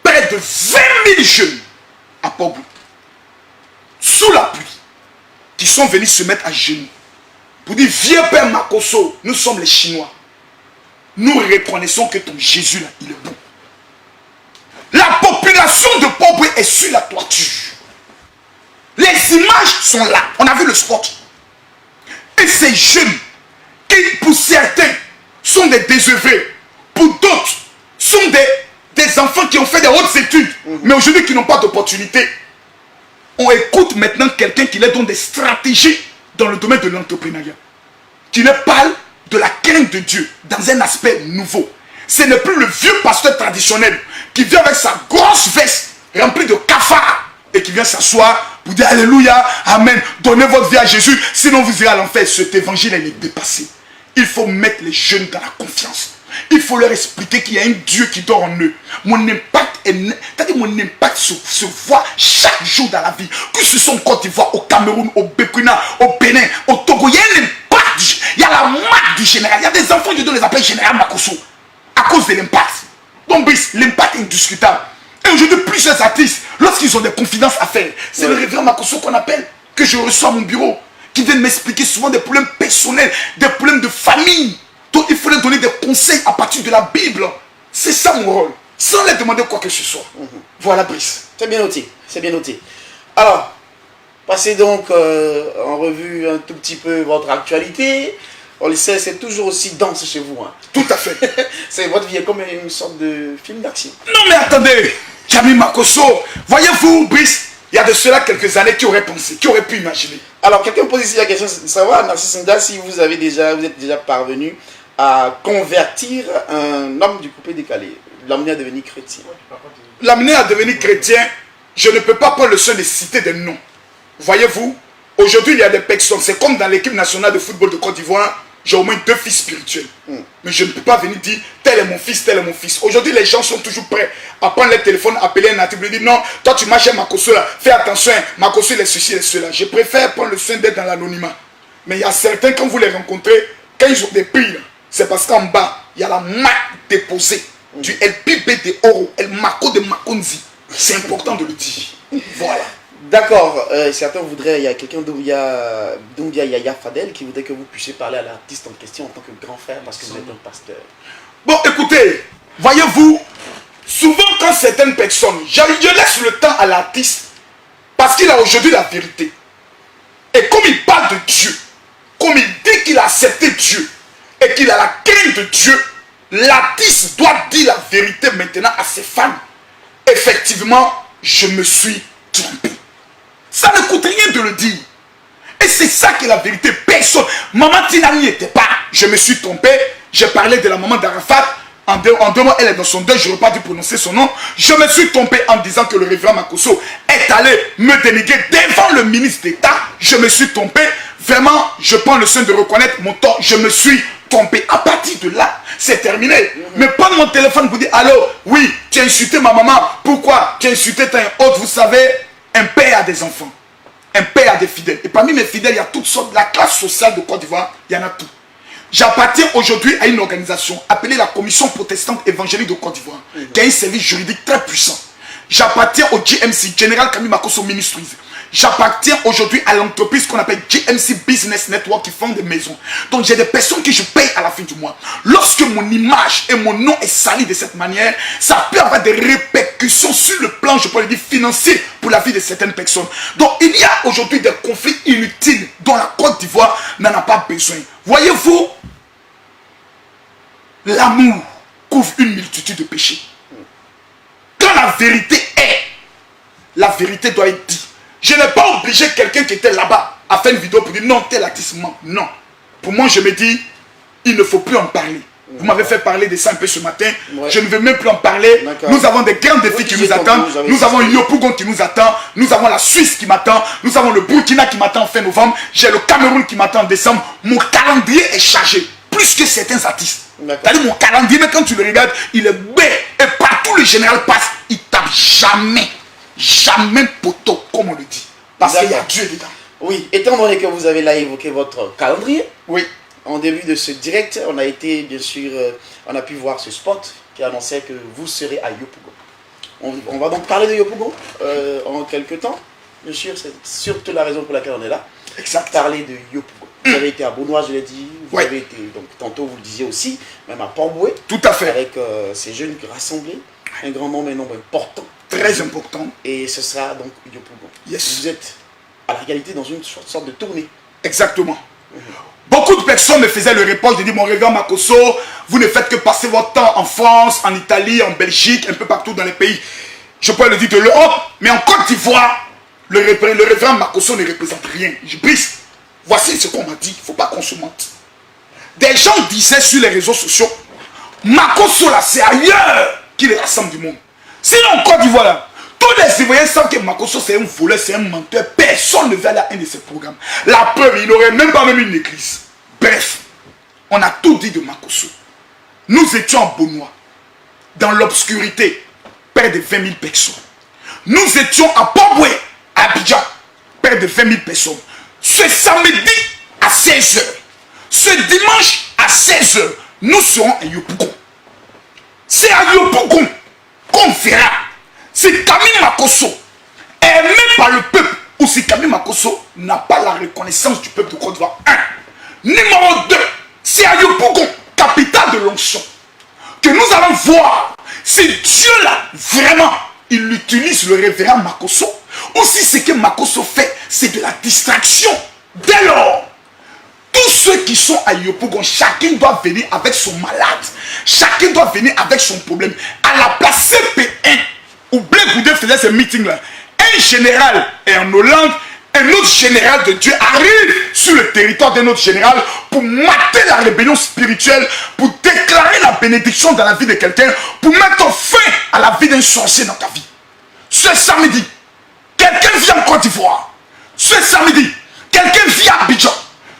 près de 20 000 jeunes à Port-Bouil, sous la pluie, qui sont venus se mettre à genoux pour dire, vieux Père Makosso, nous sommes les Chinois. Nous reconnaissons que ton Jésus là, il est bon. La population de Port-Bouil est sur la toiture. Les images sont là. On a vu le spot. Et ces jeunes, qui pour certains sont des désœuvrés, pour d'autres sont des enfants qui ont fait des hautes études, mais aujourd'hui qui n'ont pas d'opportunité. On écoute maintenant quelqu'un qui leur donne des stratégies dans le domaine de l'entrepreneuriat, qui leur parle de la crainte de Dieu dans un aspect nouveau. Ce n'est plus le vieux pasteur traditionnel qui vient avec sa grosse veste remplie de cafards et qui vient s'asseoir pour dire Alléluia, Amen, donnez votre vie à Jésus, sinon vous irez à l'enfer. Cet évangile est dépassé. Il faut mettre les jeunes dans la confiance. Il faut leur expliquer qu'il y a un Dieu qui dort en eux. Mon impact se voit chaque jour dans la vie. Que ce soit en Côte d'Ivoire, au Cameroun, au Burkina, au Bénin, au Togo. Il y a un impact. Il y a la marque du général. Il y a des enfants, je dois les appeler général Makosso. À cause de l'impact. Donc, l'impact est indiscutable. Et aujourd'hui, plusieurs artistes, lorsqu'ils ont des confidences à faire, c'est le révérend Makosso qu'on appelle, que je reçois à mon bureau, qui vient m'expliquer souvent des problèmes personnels, des problèmes de famille. Donc il faut leur donner des conseils à partir de la Bible. C'est ça mon rôle. Sans leur demander quoi que ce soit. Voilà, Brice. C'est bien noté. C'est bien noté. Alors, passez donc en revue un tout petit peu votre actualité. On le sait, c'est toujours aussi dense chez vous. Hein. Tout à fait. C'est votre vie est comme une sorte de film d'action. Non mais attendez, Camille Makosso, voyez-vous, Brice, il y a de cela quelques années qui auraient pensé, qui auraient pu imaginer. Alors, quelqu'un pose ici la question de savoir, Narcisse Nda, si vous êtes déjà parvenu à convertir un homme du coupé décalé, l'amener à devenir chrétien. L'amener à devenir chrétien, je ne peux pas prendre le soin de citer des noms. Voyez-vous, aujourd'hui il y a des personnes, c'est comme dans l'équipe nationale de football de Côte d'Ivoire, j'ai au moins 2 fils spirituels. Mais je ne peux pas venir dire, tel est mon fils, tel est mon fils. Aujourd'hui les gens sont toujours prêts à prendre les téléphones, appeler un natif, lui dire non, toi tu marches à Makosso là, fais attention, Makosso il est ceci et cela. Je préfère prendre le soin d'être dans l'anonymat. Mais il y a certains, quand vous les rencontrez, quand ils ont des prix là, c'est parce qu'en bas, il y a la marque déposée du LPB de Oro, El Mako de Makonzi. C'est important de le dire. Voilà. D'accord. Certains voudraient, il y a quelqu'un Doumbia Yaya Fadel qui voudrait que vous puissiez parler à l'artiste en question en tant que grand frère parce que vous êtes un pasteur. Bon, écoutez, voyez-vous, souvent quand certaines personnes, je laisse le temps à l'artiste parce qu'il a aujourd'hui la vérité. Et comme il parle de Dieu, comme il dit qu'il a accepté Dieu, et qu'il a la crainte de Dieu, l'artiste doit dire la vérité maintenant à ses fans. Effectivement, je me suis trompé. Ça ne coûte rien de le dire. Et c'est ça qui est la vérité. Personne. Maman Tina n'y était pas. Je me suis trompé. J'ai parlé de la maman d'Arafat. En deux mois, elle est dans son deuil. Je n'aurais pas dû prononcer son nom. Je me suis trompé en disant que le révérend Makosso est allé me dénigrer devant le ministre d'État. Je me suis trompé. Vraiment, je prends le soin de reconnaître mon tort. Je me suis trompé. À partir de là, c'est terminé. Mais prendre mon téléphone pour dire allô, oui, tu as insulté ma maman. Pourquoi tu as insulté ta autre? Vous savez, un père a des enfants. Un père a des fidèles. Et parmi mes fidèles, il y a toutes sortes. La classe sociale de Côte d'Ivoire, il y en a tout. J'appartiens aujourd'hui à une organisation appelée la Commission protestante évangélique de Côte d'Ivoire, qui a un service juridique très puissant. J'appartiens au GMC, General Camille Makosso Ministries. J'appartiens aujourd'hui à l'entreprise qu'on appelle GMC Business Network qui font des maisons. Donc j'ai des personnes que je paye à la fin du mois. Lorsque mon image et mon nom est sali de cette manière, ça peut avoir des répercussions sur le plan, je peux le dire, financier pour la vie de certaines personnes. Donc il y a aujourd'hui des conflits inutiles dont la Côte d'Ivoire n'en a pas besoin. Voyez-vous, l'amour couvre une multitude de péchés. Quand la vérité est, la vérité doit être dite. Je n'ai pas obligé quelqu'un qui était là-bas à faire une vidéo pour dire non, tel artiste ment. Non. Pour moi, je me dis, il ne faut plus en parler. Vous m'avez fait parler de ça un peu ce matin. Ouais. Je ne veux même plus en parler. Nous avons des grands défis qui nous attendent. Nous avons Yopougon qui nous attend. Nous avons la Suisse qui m'attend. Nous avons le Burkina qui m'attend en fin novembre. J'ai le Cameroun qui m'attend en décembre. Mon calendrier est chargé. Plus que certains artistes. C'est-à-dire mon calendrier, mais quand tu le regardes, il est bête. Et partout le général passe, il tape jamais. Jamais poteau, comme on le dit. Parce qu'il y a Dieu dedans. Oui, étant donné que vous avez là évoqué votre calendrier, oui, en début de ce direct, on a été, bien sûr, on a pu voir ce spot qui annonçait que vous serez à Yopougon. On va donc parler de Yopougon en quelques temps. Bien sûr, c'est surtout la raison pour laquelle on est là. Exact. Parler de Yopougon. Vous avez été à Beaunois, je l'ai dit. Vous Ouais. avez été, donc tantôt vous le disiez aussi, même à Port-Boué. Tout à fait. Avec ces jeunes rassemblés. Un grand nombre, un nombre important. Très important. Et ce sera donc Yopougon. Yes. Vous êtes à la réalité dans une sorte de tournée. Exactement. Beaucoup de personnes me faisaient le reproche de dire, mon révérend Makosso, vous ne faites que passer votre temps en France, en Italie, en Belgique, un peu partout dans les pays, je peux le dire de l'Europe, mais en Côte d'Ivoire, le révérend Makosso ne représente rien. Je brise. Voici ce qu'on m'a dit, il ne faut pas qu'on se mente. Des gens disaient sur les réseaux sociaux, Makosso là, c'est ailleurs qu'il rassemble du monde. Sinon en Côte d'Ivoire là, tous les Ivoiriens savent que Makosso c'est un voleur, c'est un menteur. Personne ne va aller à un de ses programmes. La preuve, il n'aurait même pas une église. Bref, on a tout dit de Makosso. Nous étions en Beaunois, dans l'obscurité, près de 20 000 personnes. Nous étions à Port-Boué, à Abidjan, près de 20 000 personnes. Ce samedi à 16h, ce dimanche à 16h, nous serons à Yopougon. C'est à Yopougon qu'on verra si Camille Makosso est aimé par le peuple ou si Camille Makosso n'a pas la reconnaissance du peuple de Côte d'Ivoire. 1. Numéro 2, c'est à Yopougon, capitale de l'onction, que nous allons voir si Dieu là, vraiment, il utilise le révérend Makosso ou si ce que Makosso fait, c'est de la distraction. Dès lors, tous ceux qui sont à Yopougon, chacun doit venir avec son malade. Chacun doit venir avec son problème. À la place CP1, où Blé Goudé faisait ce meeting-là, un général est en Hollande, un autre général de Dieu arrive sur le territoire d'un autre général pour mater la rébellion spirituelle, pour déclarer la bénédiction dans la vie de quelqu'un, pour mettre fin à la vie d'un sorcier dans ta vie. Ce samedi, quelqu'un vient en Côte d'Ivoire. Ce samedi, quelqu'un vient à Abidjan.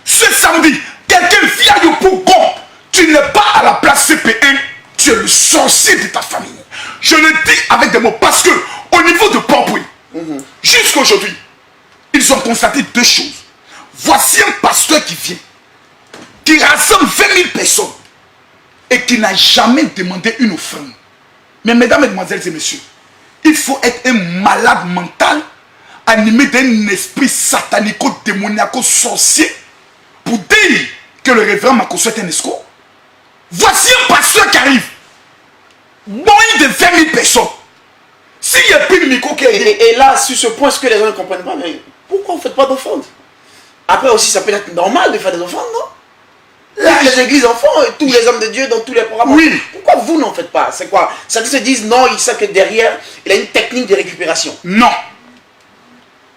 Ce samedi, quelqu'un vient à Yopougon. Tu n'es pas à la place CP1, tu es le sorcier de ta famille. Je le dis avec des mots parce que au niveau de Port-Boué, jusqu'à aujourd'hui, ils ont constaté deux choses. Voici un pasteur qui vient, qui rassemble 20 000 personnes et qui n'a jamais demandé une offrande. Mais mesdames, mesdemoiselles et messieurs, il faut être un malade mental animé d'un esprit satanico-démoniaco-sorcier pour dire que le révérend Makosso est un escroc. Voici un pasteur qui arrive, moins de 20 000 personnes. S'il n'y a plus de micro qui est... Et là, sur ce point, ce que les gens ne comprennent pas, mais pourquoi vous ne faites pas d'offrande? Après aussi, ça peut être normal de faire des offrandes, non? Là, les églises en font, tous les hommes de Dieu dans tous les programmes. Oui. Pourquoi vous n'en faites pas? C'est quoi? Certains se disent non, ils savent que derrière, il y a une technique de récupération. Non.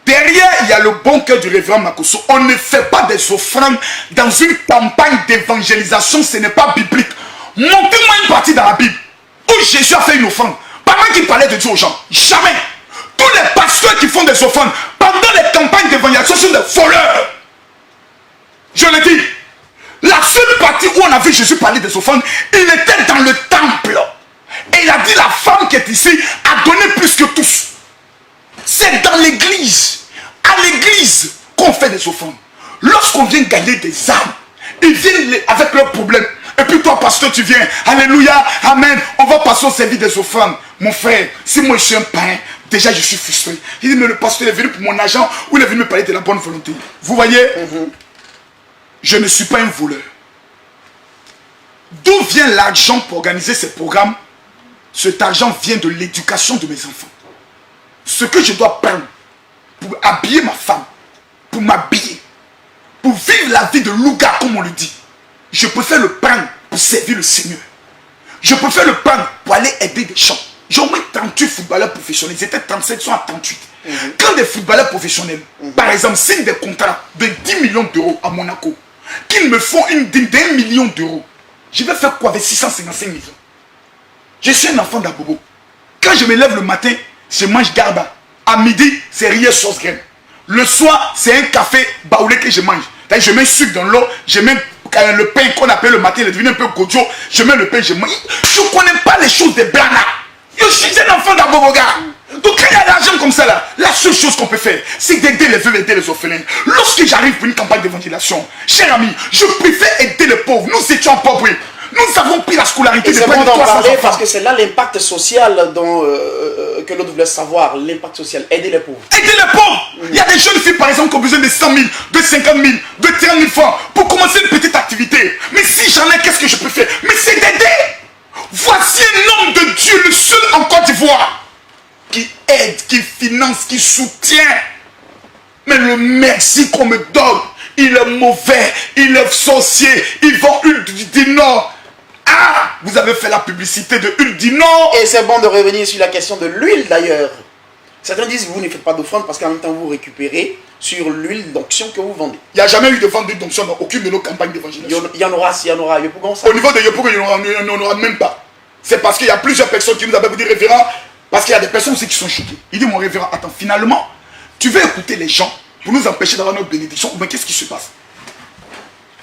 Derrière, il y a le bon cœur du révérend Makosso. On ne fait pas des offrandes dans une campagne d'évangélisation, ce n'est pas biblique. Montez-moi une partie dans la Bible où Jésus a fait une offrande pendant qu'il parlait de Dieu aux gens. Jamais. Tous les pasteurs qui font des offrandes pendant les campagnes d'évangélisation sont des voleurs. Je le dis. La seule partie où on a vu Jésus parler des offrandes, il était dans le temple. Et il a dit, la femme qui est ici a donné plus que tous. C'est dans l'église, à l'église, qu'on fait des offrandes. Lorsqu'on vient gagner des âmes, ils viennent avec leurs problèmes. Et puis toi, pasteur, tu viens, alléluia, amen, on va passer au service des offrandes. Mon frère, si moi je suis un païen, déjà je suis frustré. Il dit, mais le pasteur est venu pour mon argent ou il est venu me parler de la bonne volonté. Vous voyez, je ne suis pas un voleur. D'où vient l'argent pour organiser ces programmes? Cet argent vient de l'éducation de mes enfants. Ce que je dois prendre pour habiller ma femme, pour m'habiller, pour vivre la vie de louga comme on le dit, je préfère le prendre pour servir le Seigneur. Je préfère le prendre pour aller aider des gens. J'ai au moins 38 footballeurs professionnels, ils étaient 37, sont à 38. Quand des footballeurs professionnels, par exemple, signent des contrats de 10 millions d'euros à Monaco, qu'ils me font une dîme d'1 million d'euros, je vais faire quoi avec 655 millions? Je suis un enfant d'Abobo. Quand je me lève le matin, je mange garba. À midi, c'est riz sauce graine. Le soir, c'est un café baoulé que je mange. Je mets sucre dans l'eau, je mets le pain qu'on appelle le matin, il est devenu un peu gojo. Je mets le pain, je mange. Je ne connais pas les choses des blancs là. Je suis un enfant d'Abobo, gars. Donc quand il y a l'argent comme ça là, la seule chose qu'on peut faire, c'est d'aider les veuves, aider les orphelins. Lorsque j'arrive pour une campagne d'évangélisation, cher ami, je préfère aider les pauvres. Nous étions pauvres. Nous avons pris la scolarité Et de c'est près bon de d'en 300 parler enfants. parce que c'est là l'impact social dont, que l'autre voulait savoir. L'impact social, aider les pauvres. Aider les pauvres. Il y a des jeunes filles par exemple qui ont besoin de 100 000, de 50 000, de 30 000 francs pour commencer une petite activité. Mais si j'en ai, qu'est-ce que je peux faire? Mais c'est d'aider. Voici un homme de Dieu, le seul en Côte d'Ivoire, qui aide, qui finance, qui soutient. Mais le merci qu'on me donne, il est mauvais, il est sorcier, il vend une du Nord. Ah, vous avez fait la publicité de Huile du Nord. Et c'est bon de revenir sur la question de l'huile d'ailleurs. Certains disent que vous ne faites pas d'offrande parce qu'en même temps vous récupérez sur l'huile d'onction que vous vendez. Il n'y a jamais eu de vente d'huile d'onction dans aucune de nos campagnes d'évangélisation. Il y en aura, s'il y en aura. Au niveau de Yopougon, il n'y en aura même pas. C'est parce qu'il y a plusieurs personnes qui nous avaient dit révérend, parce qu'il y a des personnes aussi qui sont choquées. Il dit mon révérend, attends, finalement, tu veux écouter les gens pour nous empêcher d'avoir notre bénédiction, ou bien qu'est-ce qui se passe?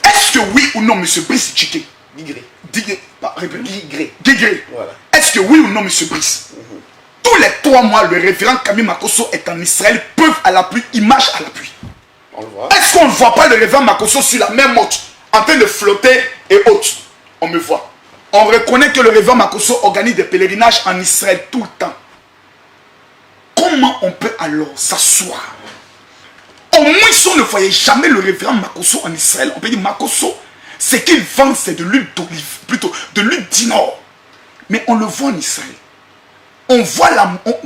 Est-ce que oui ou non, M. Brice Tchiké? Digré. Digré. Voilà. Est-ce que oui ou non, M. Brice? Tous les 3 mois, le révérend Camille Makosso est en Israël, preuve à l'appui, image à l'appui. On le voit. Est-ce qu'on ne voit pas le révérend Makosso sur la même motte, en train de flotter et autres? On me voit. On reconnaît que le révérend Makosso organise des pèlerinages en Israël tout le temps. Comment on peut alors s'asseoir? Au moins, si on ne voyait jamais le révérend Makosso en Israël, on peut dire Makosso, ce qu'il vend, c'est de l'huile d'olive, plutôt de l'huile d'inor. Mais on le voit en Israël. On voit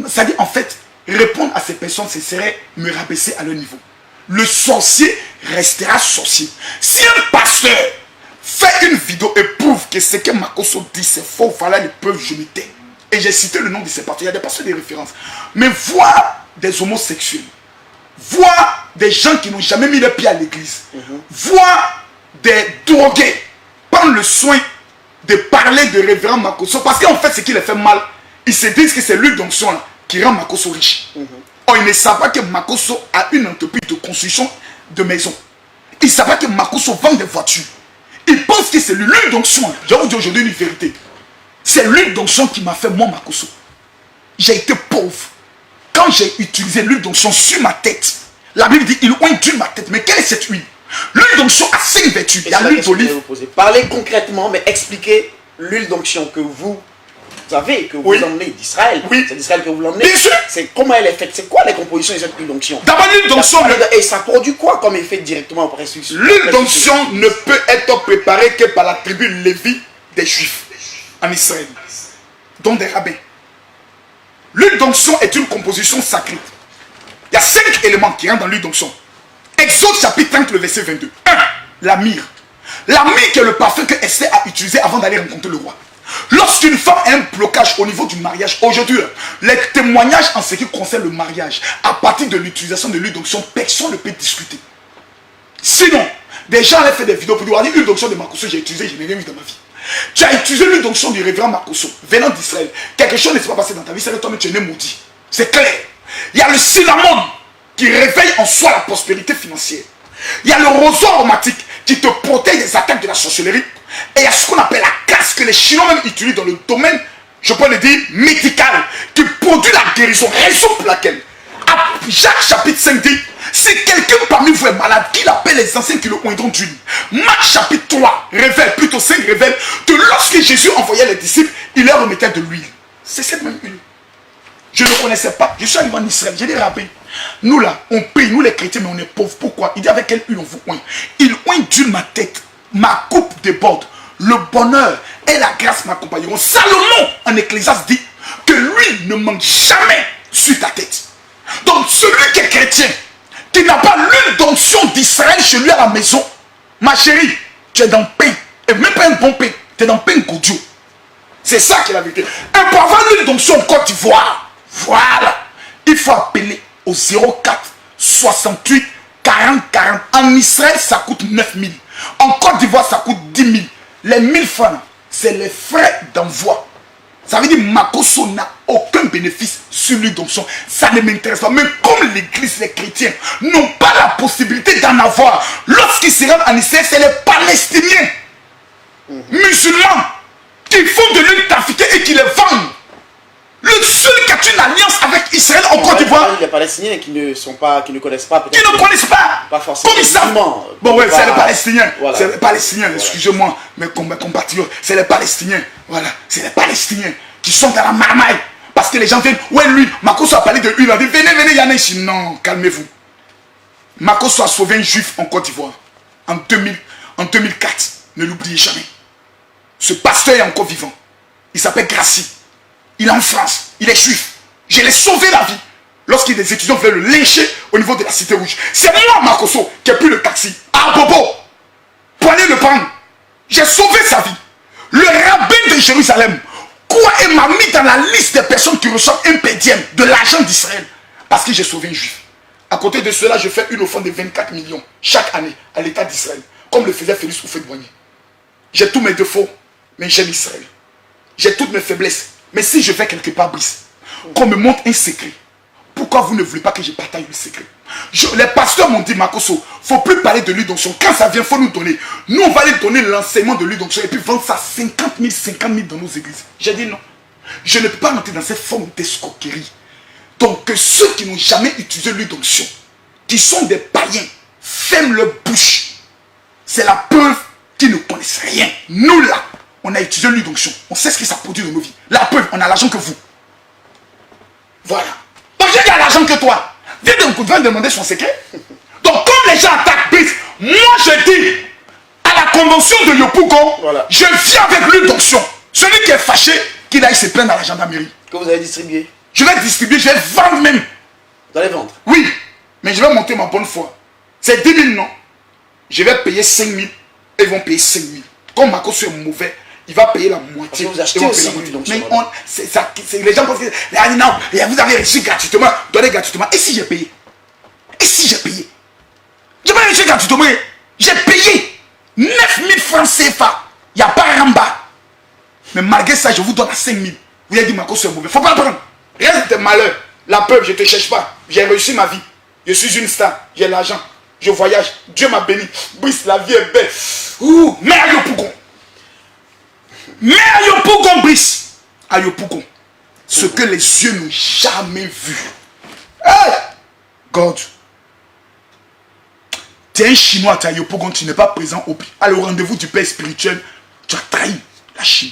c'est-à-dire en fait, répondre à ces personnes, ce serait me rabaisser à leur niveau. Le sorcier restera sorcier. Si un pasteur fait une vidéo et prouve que ce que Makosso dit c'est faux, voilà les preuves, je me tais. Et j'ai cité le nom de ces pasteurs, il y a des pasteurs de référence. Mais voir des homosexuels, voir des gens qui n'ont jamais mis le pied à l'église, voir des drogués prendre le soin de parler de révérend Makosso, parce qu'en fait ce qui les fait mal, ils se disent que c'est l'huile d'onction qui rend Makosso riche. Or ils ne savent pas que Makosso a une entreprise de construction de maisons. Ils ne savent pas que Makosso vend des voitures. Ils pensent que c'est l'huile d'onction. Je vais vous dire aujourd'hui une vérité. C'est l'huile d'onction qui m'a fait moi Makosso. J'ai été pauvre. Quand j'ai utilisé l'huile d'onction sur ma tête, la Bible dit il oint d'huile ma tête. Mais quelle est cette huile? L'huile d'onction a 5 vertus. Il y a l'huile d'olive. Parlez concrètement, mais expliquez l'huile d'onction que vous avez, que vous emmenez d'Israël. Oui. C'est d'Israël que vous l'emmenez. Bien sûr. C'est comment elle est faite? C'est quoi les compositions de cette huile d'onction? D'abord l'huile d'onction. Et ça produit quoi comme effet directement après ceci? L'huile d'onction ne peut être préparée que par la tribu Lévi des Juifs en Israël, dont des rabbins. L'huile d'onction est une composition sacrée. Il y a 5 éléments qui rentrent dans l'huile d'onction. Exode chapitre 30, le verset 22. 1. La myrrhe. La myrrhe qui est le parfum que Esther a utilisé avant d'aller rencontrer le roi. Lorsqu'une femme a un blocage au niveau du mariage, aujourd'hui, les témoignages en ce qui concerne le mariage, à partir de l'utilisation de l'huile d'onction, personne ne peut discuter. Sinon, des gens allaient faire des vidéos pour dire, l'huile d'onction de Makosso, j'ai utilisé, je n'ai rien vu dans ma vie. Tu as utilisé l'huile d'onction du révérend Makosso, venant d'Israël. Quelque chose ne s'est pas passé dans ta vie, c'est que toi-même tu es né maudit. C'est clair. Il y a le cinnamon qui réveille en soi la prospérité financière. Il y a le roseau aromatique qui te protège des attaques de la sorcellerie. Et il y a ce qu'on appelle la casse que les Chinois même utilisent dans le domaine, je peux le dire, médical, qui produit la guérison. Raison pour laquelle, à Jacques chapitre 5 dit, si quelqu'un parmi vous est malade, qu'il appelle les anciens qui le oindront d'huile. Marc chapitre 3 révèle, plutôt 5 révèle, que lorsque Jésus envoyait les disciples, il leur remettait de l'huile. C'est cette même huile. Je ne connaissais pas. Je suis arrivé en Israël. J'ai des rabbins. Nous là, on prie, nous les chrétiens, mais on est pauvres. Pourquoi? Il dit avec quelle huile on vous oint? Il oint d'huile ma tête. Ma coupe déborde. Le bonheur et la grâce m'accompagneront. Salomon, en Ecclésiaste, dit que l'huile ne manque jamais sur ta tête. Donc celui qui est chrétien, qui n'a pas l'huile d'onction d'Israël chez lui à la maison, ma chérie, tu es dans le pain. Et même pas un bon pain. Tu es dans le pain Godio. C'est ça qui est la vérité. Et pour avoir l'huile d'onction en Côte d'Ivoire, voilà, il faut appeler au 04 68 40 40. En Israël, ça coûte 9 000. En Côte d'Ivoire, ça coûte 10 000. Les 1000 francs, c'est les frais d'envoi. Ça veut dire que Makosso n'a aucun bénéfice sur l'huile d'onction. Ça ne m'intéresse pas. Mais comme l'église, les chrétiens n'ont pas la possibilité d'en avoir, lorsqu'ils se rendent en Israël, c'est les Palestiniens musulmans qui font de l'huile trafiquée et qui les vendent. Le seul qui a une alliance avec Israël en Côte d'Ivoire. Les Palestiniens qui ne connaissent pas peut-être. Qui ne connaissent pas. Pas forcément. Comme ils savent. Bon, ouais, c'est les Palestiniens. Voilà. C'est les Palestiniens, excusez-moi, mes compatriotes. C'est les Palestiniens. Voilà, c'est les Palestiniens qui sont dans la marmaille. Parce que les gens viennent. Ouais, lui, Makosso a parlé de lui. Il a dit venez, il y en a ici. Non, calmez-vous. Makosso a sauvé un juif en Côte d'Ivoire en 2004. Ne l'oubliez jamais. Ce pasteur est encore vivant. Il s'appelle Gracie. Il est en France. Il est juif. Je l'ai sauvé la vie. Lorsqu'il y a des étudiants veulent le lyncher au niveau de la Cité Rouge. C'est moi, Makosso, qui ai pris le taxi à Bobo pour aller le prendre. J'ai sauvé sa vie. Le rabbin de Jérusalem, quoi, il m'a mis dans la liste des personnes qui reçoivent un pédième de l'argent d'Israël. Parce que j'ai sauvé un juif. À côté de cela, je fais une offrande de 24 millions chaque année à l'État d'Israël. Comme le faisait Félix Houphouët-Boigny. J'ai tous mes défauts, mais j'aime Israël. J'ai toutes mes faiblesses. Mais si je vais quelque part, Brice, qu'on me montre un secret, pourquoi vous ne voulez pas que je partage le secret? Les pasteurs m'ont dit, Makosso, il ne faut plus parler de l'huile d'onction. Quand ça vient, il faut nous donner. Nous, on va aller donner l'enseignement de l'huile d'onction et puis vendre ça 50 000 dans nos églises. J'ai dit non. Je ne peux pas entrer dans cette forme d'escroquerie. Donc, que ceux qui n'ont jamais utilisé l'huile d'onction, qui sont des païens, ferment leur bouche. C'est la preuve qu'ils ne connaissent rien. Nous, là, on a utilisé l'huile d'onction. On sait ce que ça produit dans nos vies. La preuve, on a l'argent que vous. Voilà. Donc, j'ai l'argent que toi. Viens de demander son secret. Donc, comme les gens attaquent Brice, moi, je dis à la convention de Yopougon, voilà. Je viens avec l'huile d'onction. Celui qui est fâché, qu'il aille se plaindre à la gendarmerie. Que vous avez distribué? Je vais distribuer, je vais vendre même. Vous allez vendre? Oui, mais je vais monter ma bonne foi. C'est 10 000, non? Je vais payer 5 000 et ils vont payer 5 000. Comme Makosso est mauvais, il va payer la moitié. Vous achetez aussi l'huile d'onction. Mais les gens pensent que non, vous avez reçu gratuitement, donnez gratuitement. Et si j'ai payé? Et si j'ai payé? Je vais reçu gratuitement. J'ai payé 9 000 francs CFA. Il n'y a pas Ramba. Mais malgré ça, je vous donne à 5 000. Vous avez dit Makosso est mauvais. Il ne faut pas le prendre. Rien de malheur. La peuple, je ne te cherche pas. J'ai réussi ma vie. Je suis une star. J'ai l'argent. Je voyage. Dieu m'a béni. Brice, la vie est belle. Ouh, mais à Yopougon. Mais à Yopougon, Brice. À Yopougon. Ce que les yeux n'ont jamais vu. Hey! God. Tu es un Chinois, tu es à Yopougon, tu n'es pas présent au rendez-vous du Père spirituel. Tu as trahi la Chine.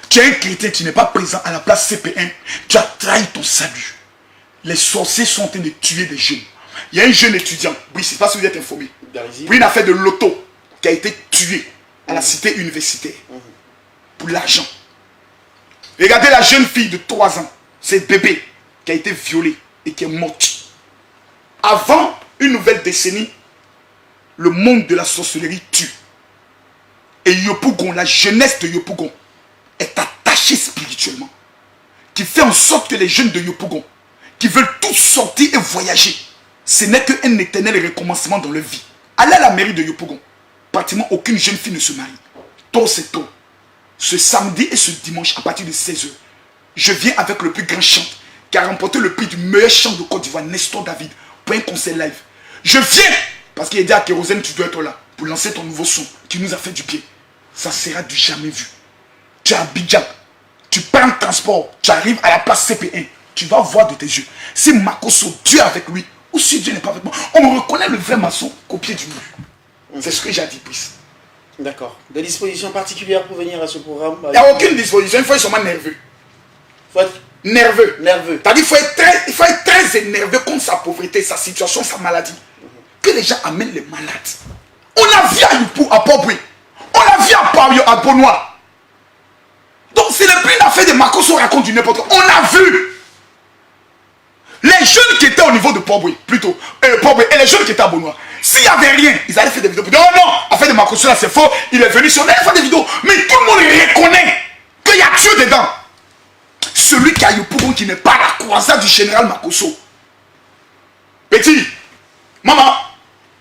Tu es un chrétien, tu n'es pas présent à la place CP1. Tu as trahi ton salut. Les sorciers sont en train de tuer des jeunes. Il y a un jeune étudiant, oui, je ne sais pas si vous êtes informé, pour une affaire de loto, qui a été tué à la cité universitaire pour l'argent. Regardez la jeune fille de 3 ans, c'est bébé, qui a été violée et qui est morte. Avant une nouvelle décennie, le monde de la sorcellerie tue. Et Yopougon, la jeunesse de Yopougon, est attachée spirituellement. Qui fait en sorte que les jeunes de Yopougon, qui veulent tous sortir et voyager, ce n'est qu'un éternel recommencement dans leur vie. Allez à la mairie de Yopougon. Pratiquement aucune jeune fille ne se marie. Tôt c'est tôt. Ce samedi et ce dimanche, à partir de 16h, je viens avec le plus grand chant qui a remporté le prix du meilleur chant de Côte d'Ivoire, Nestor David, pour un concert live. Je viens parce qu'il a dit à Kérosène, tu dois être là pour lancer ton nouveau son qui nous a fait du bien. Ça sera du jamais vu. Tu es à Abidjan, tu prends le transport, tu arrives à la place CP1, tu vas voir de tes yeux. Si Makosso, Dieu est avec lui, ou si Dieu n'est pas avec moi, on me reconnaît le vrai maçon qu'au pied du mur. C'est ce que j'ai dit, Brice. D'accord. Des dispositions particulières pour venir à ce programme? Il n'y a aucune disposition, il faut être seulement nerveux. Il faut être nerveux. Nerveux. C'est-à-dire il faut être très énervé contre sa pauvreté, sa situation, sa maladie. Que les gens amènent les malades. On a vu à Youpou, à Port-Boué. On a vu à Beaunois. Donc c'est le plus une affaire de Makosso raconte du n'importe quoi. On a vu. Les jeunes qui étaient au niveau de Port-Boué, plutôt, Port-Boué, et les jeunes qui étaient à Beaunois, s'il n'y avait rien, ils allaient faire des vidéos. Non, non, affaire de Makosso là, c'est faux. Il est venu sur les faire des vidéos. Mais tout le monde reconnaît qu'il y a Dieu dedans. Celui qui a Yopougon qui n'est pas la croisade du général Makosso. Petit, maman,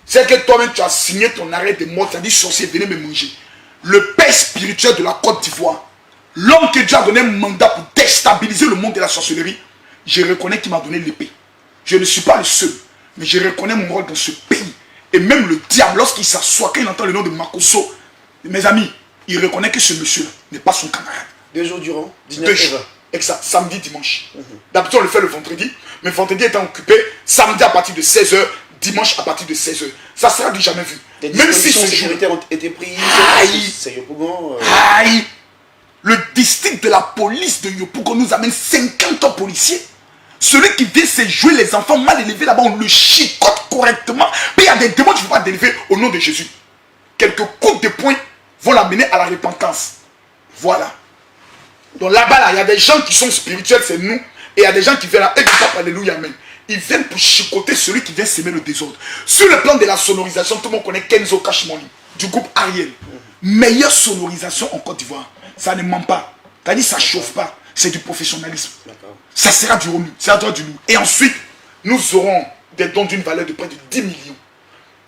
c'est que toi-même tu as signé ton arrêt de mort, tu as dit sorcier, venez me manger. Le père spirituel de la Côte d'Ivoire, l'homme que Dieu a donné un mandat pour déstabiliser le monde de la sorcellerie, je reconnais qu'il m'a donné l'épée. Je ne suis pas le seul, mais je reconnais mon rôle dans ce pays. Et même le diable, lorsqu'il s'assoit, quand il entend le nom de Makosso, mes amis, il reconnaît que ce monsieur-là n'est pas son camarade. 2 jours durant, 19 heures. Exact, samedi, dimanche. D'habitude, on le fait le vendredi, mais vendredi étant occupé, samedi à partir de 16h, dimanche à partir de 16h. Ça sera du jamais vu. Des Même si dispositions ce jour... sécuritaires ont été prises. Aïe. C'est Yopougon. Aïe. Le district de la police de Yopougon nous amène 50 policiers. Celui qui vient se jouer les enfants mal élevés là-bas, on le chicote correctement. Mais il y a des démons qui ne vont pas délivrer au nom de Jésus. Quelques coups de poing vont l'amener à la repentance. Voilà. Donc là-bas, il y a des gens qui sont spirituels, c'est nous. Et il y a des gens qui viennent là, et qui tapent alléluia, amen. Ils viennent pour chicoter celui qui vient semer le désordre. Sur le plan de la sonorisation, tout le monde connaît Kenzo Kashmoni, du groupe Ariel. Meilleure sonorisation en Côte d'Ivoire. Ça ne ment pas. C'est-à-dire ça ne chauffe pas. C'est du professionnalisme. Ça sera du revenu. Ça sera du loup. Et ensuite, nous aurons des dons d'une valeur de près de 10 millions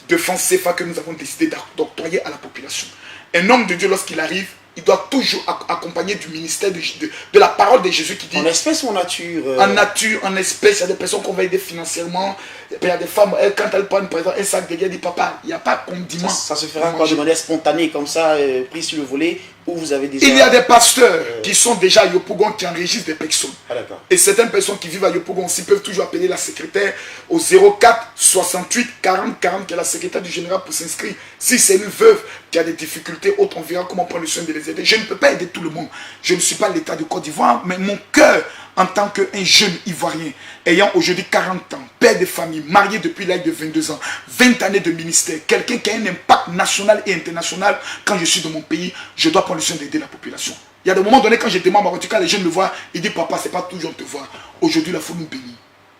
de francs CFA que nous avons décidé d'octroyer à la population. Un homme de Dieu, lorsqu'il arrive, il doit toujours accompagner du ministère de la parole de Jésus qui dit... En espèce ou en nature En nature, en espèce, il y a des personnes qu'on va aider financièrement. Et puis il y a des femmes, quand elles prennent par exemple un sac de guerre, elles disent papa, il n'y a pas de condiment. Ça se fera quoi de manière spontanée, comme ça, pris sur le volet, où vous avez déjà... Il y a des pasteurs qui sont déjà à Yopougon qui enregistrent des personnes. Ah, d'accord. Et certaines personnes qui vivent à Yopougon aussi peuvent toujours appeler la secrétaire au 04 68 40 40 qui est la secrétaire du général pour s'inscrire. Si c'est une veuve qui a des difficultés autres, on verra comment prendre le soin de les aider. Je ne peux pas aider tout le monde. Je ne suis pas l'État de Côte d'Ivoire, mais mon cœur en tant qu'un jeune Ivoirien, ayant aujourd'hui 40 ans, père de famille, marié depuis l'âge de 22 ans, 20 années de ministère, quelqu'un qui a un impact national et international, quand je suis dans mon pays, je dois prendre le soin d'aider la population. Il y a des moments donnés, quand je demande à ma voiture, quand les jeunes me voient, ils disent papa, c'est pas toujours on te voit. Aujourd'hui, il faut nous bénir.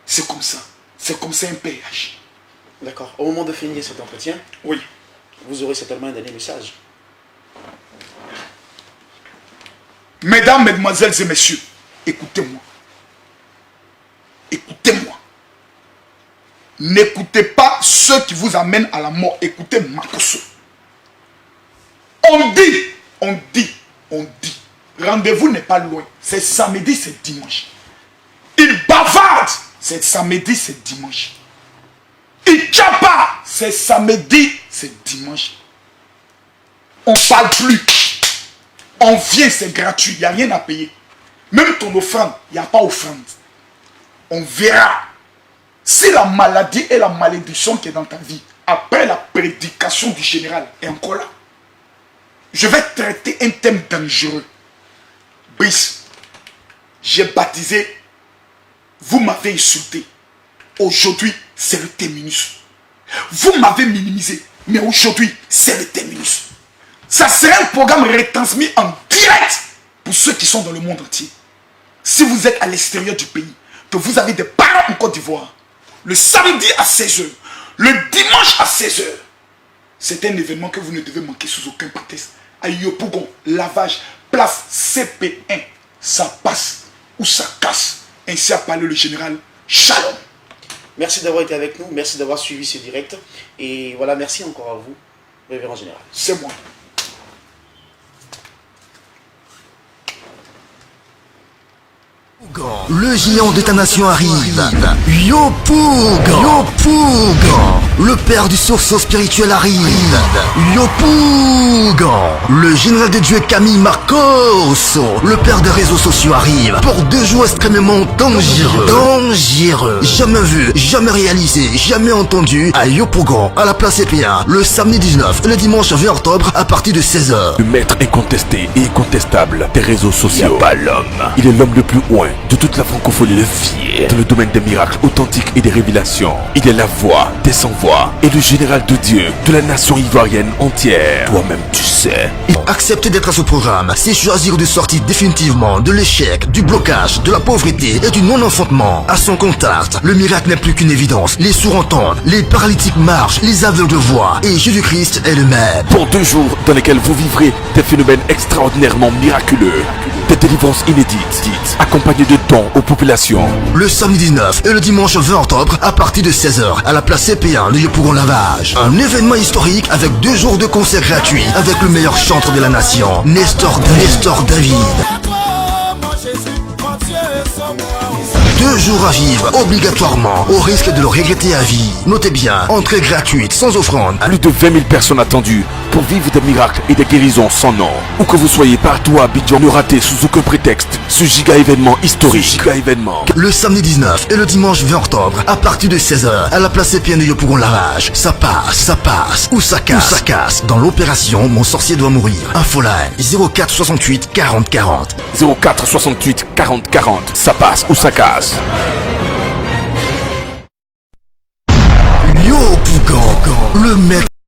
C'est comme ça. C'est comme ça un péage. D'accord. Au moment de finir cet entretien, oui, vous aurez certainement un dernier message. Mesdames, mesdemoiselles et messieurs, écoutez-moi. Écoutez-moi. N'écoutez pas ceux qui vous amènent à la mort. Écoutez Makosso. On dit. Rendez-vous n'est pas loin. C'est samedi, c'est dimanche. Il bavarde. C'est samedi, c'est dimanche. Il tchapa. C'est samedi, c'est dimanche. On ne parle plus. On vient, c'est gratuit. Il n'y a rien à payer. Même ton offrande, il n'y a pas offrande. On verra si la maladie et la malédiction qui est dans ta vie, après la prédication du général, est encore là. Je vais traiter un thème dangereux. Brice, j'ai baptisé, vous m'avez insulté. Aujourd'hui, c'est le terminus. Vous m'avez minimisé, mais aujourd'hui, c'est le terminus. Ça sera un programme retransmis en direct pour ceux qui sont dans le monde entier. Si vous êtes à l'extérieur du pays, que vous avez des parents en Côte d'Ivoire, le samedi à 16h, le dimanche à 16h, c'est un événement que vous ne devez manquer sous aucun prétexte. À Yopougon, lavage, place CP1, ça passe ou ça casse. Ainsi a parlé le général. Shalom. Merci d'avoir été avec nous, merci d'avoir suivi ce direct. Et voilà, merci encore à vous, révérend général. C'est moi. Le géant de ta nation arrive. Yopougon. Le père du sursaut spirituel arrive. Yopougon. Le général de Dieu Camille Marcos, le père des réseaux sociaux arrive pour 2 jours extrêmement dangereux. Jamais vu, jamais réalisé, jamais entendu à Yopougon, à la place EPA, le samedi 19 et le dimanche 20 octobre à partir de 16h. Le maître incontesté et incontestable des réseaux sociaux. Il n'y a pas l'homme. Il est l'homme le plus loin de toute la francophonie, le fier dans le domaine des miracles authentiques et des révélations. Il est la voix des sans-voix et le général de Dieu de la nation ivoirienne entière. Toi-même tu sais. Accepter d'être à ce programme, c'est choisir de sortir définitivement de l'échec, du blocage, de la pauvreté et du non-enfantement. À son contact, le miracle n'est plus qu'une évidence. Les sourds entendent, les paralytiques marchent, les aveugles voient et Jésus-Christ est le même. Pour 2 jours dans lesquels vous vivrez des phénomènes extraordinairement miraculeux, des délivrances inédites, accompagnées de dons aux populations. Le samedi 19 et le dimanche 20 octobre à partir de 16h à la place CP1 de Yopougon Lavage. Un événement historique avec 2 jours de concerts gratuits avec le meilleur chanteur de la nation, Nestor David. 2 jours à vivre obligatoirement, au risque de le regretter à vie. Notez bien, entrée gratuite, sans offrande. Plus de 20 000 personnes attendues pour vivre des miracles et des guérisons sans nom. Où que vous soyez partout à Abidjan, ne ratez sous aucun prétexte ce giga événement historique. Le samedi 19 et le dimanche 20 octobre, à partir de 16h, à la place Épien de Yopougon Larage. Ça passe, ou ça casse. Dans l'opération Mon sorcier doit mourir. Infoline 04 68 40 40. 04 68 40 40. Ça passe ou ça casse. Yopougon, le maître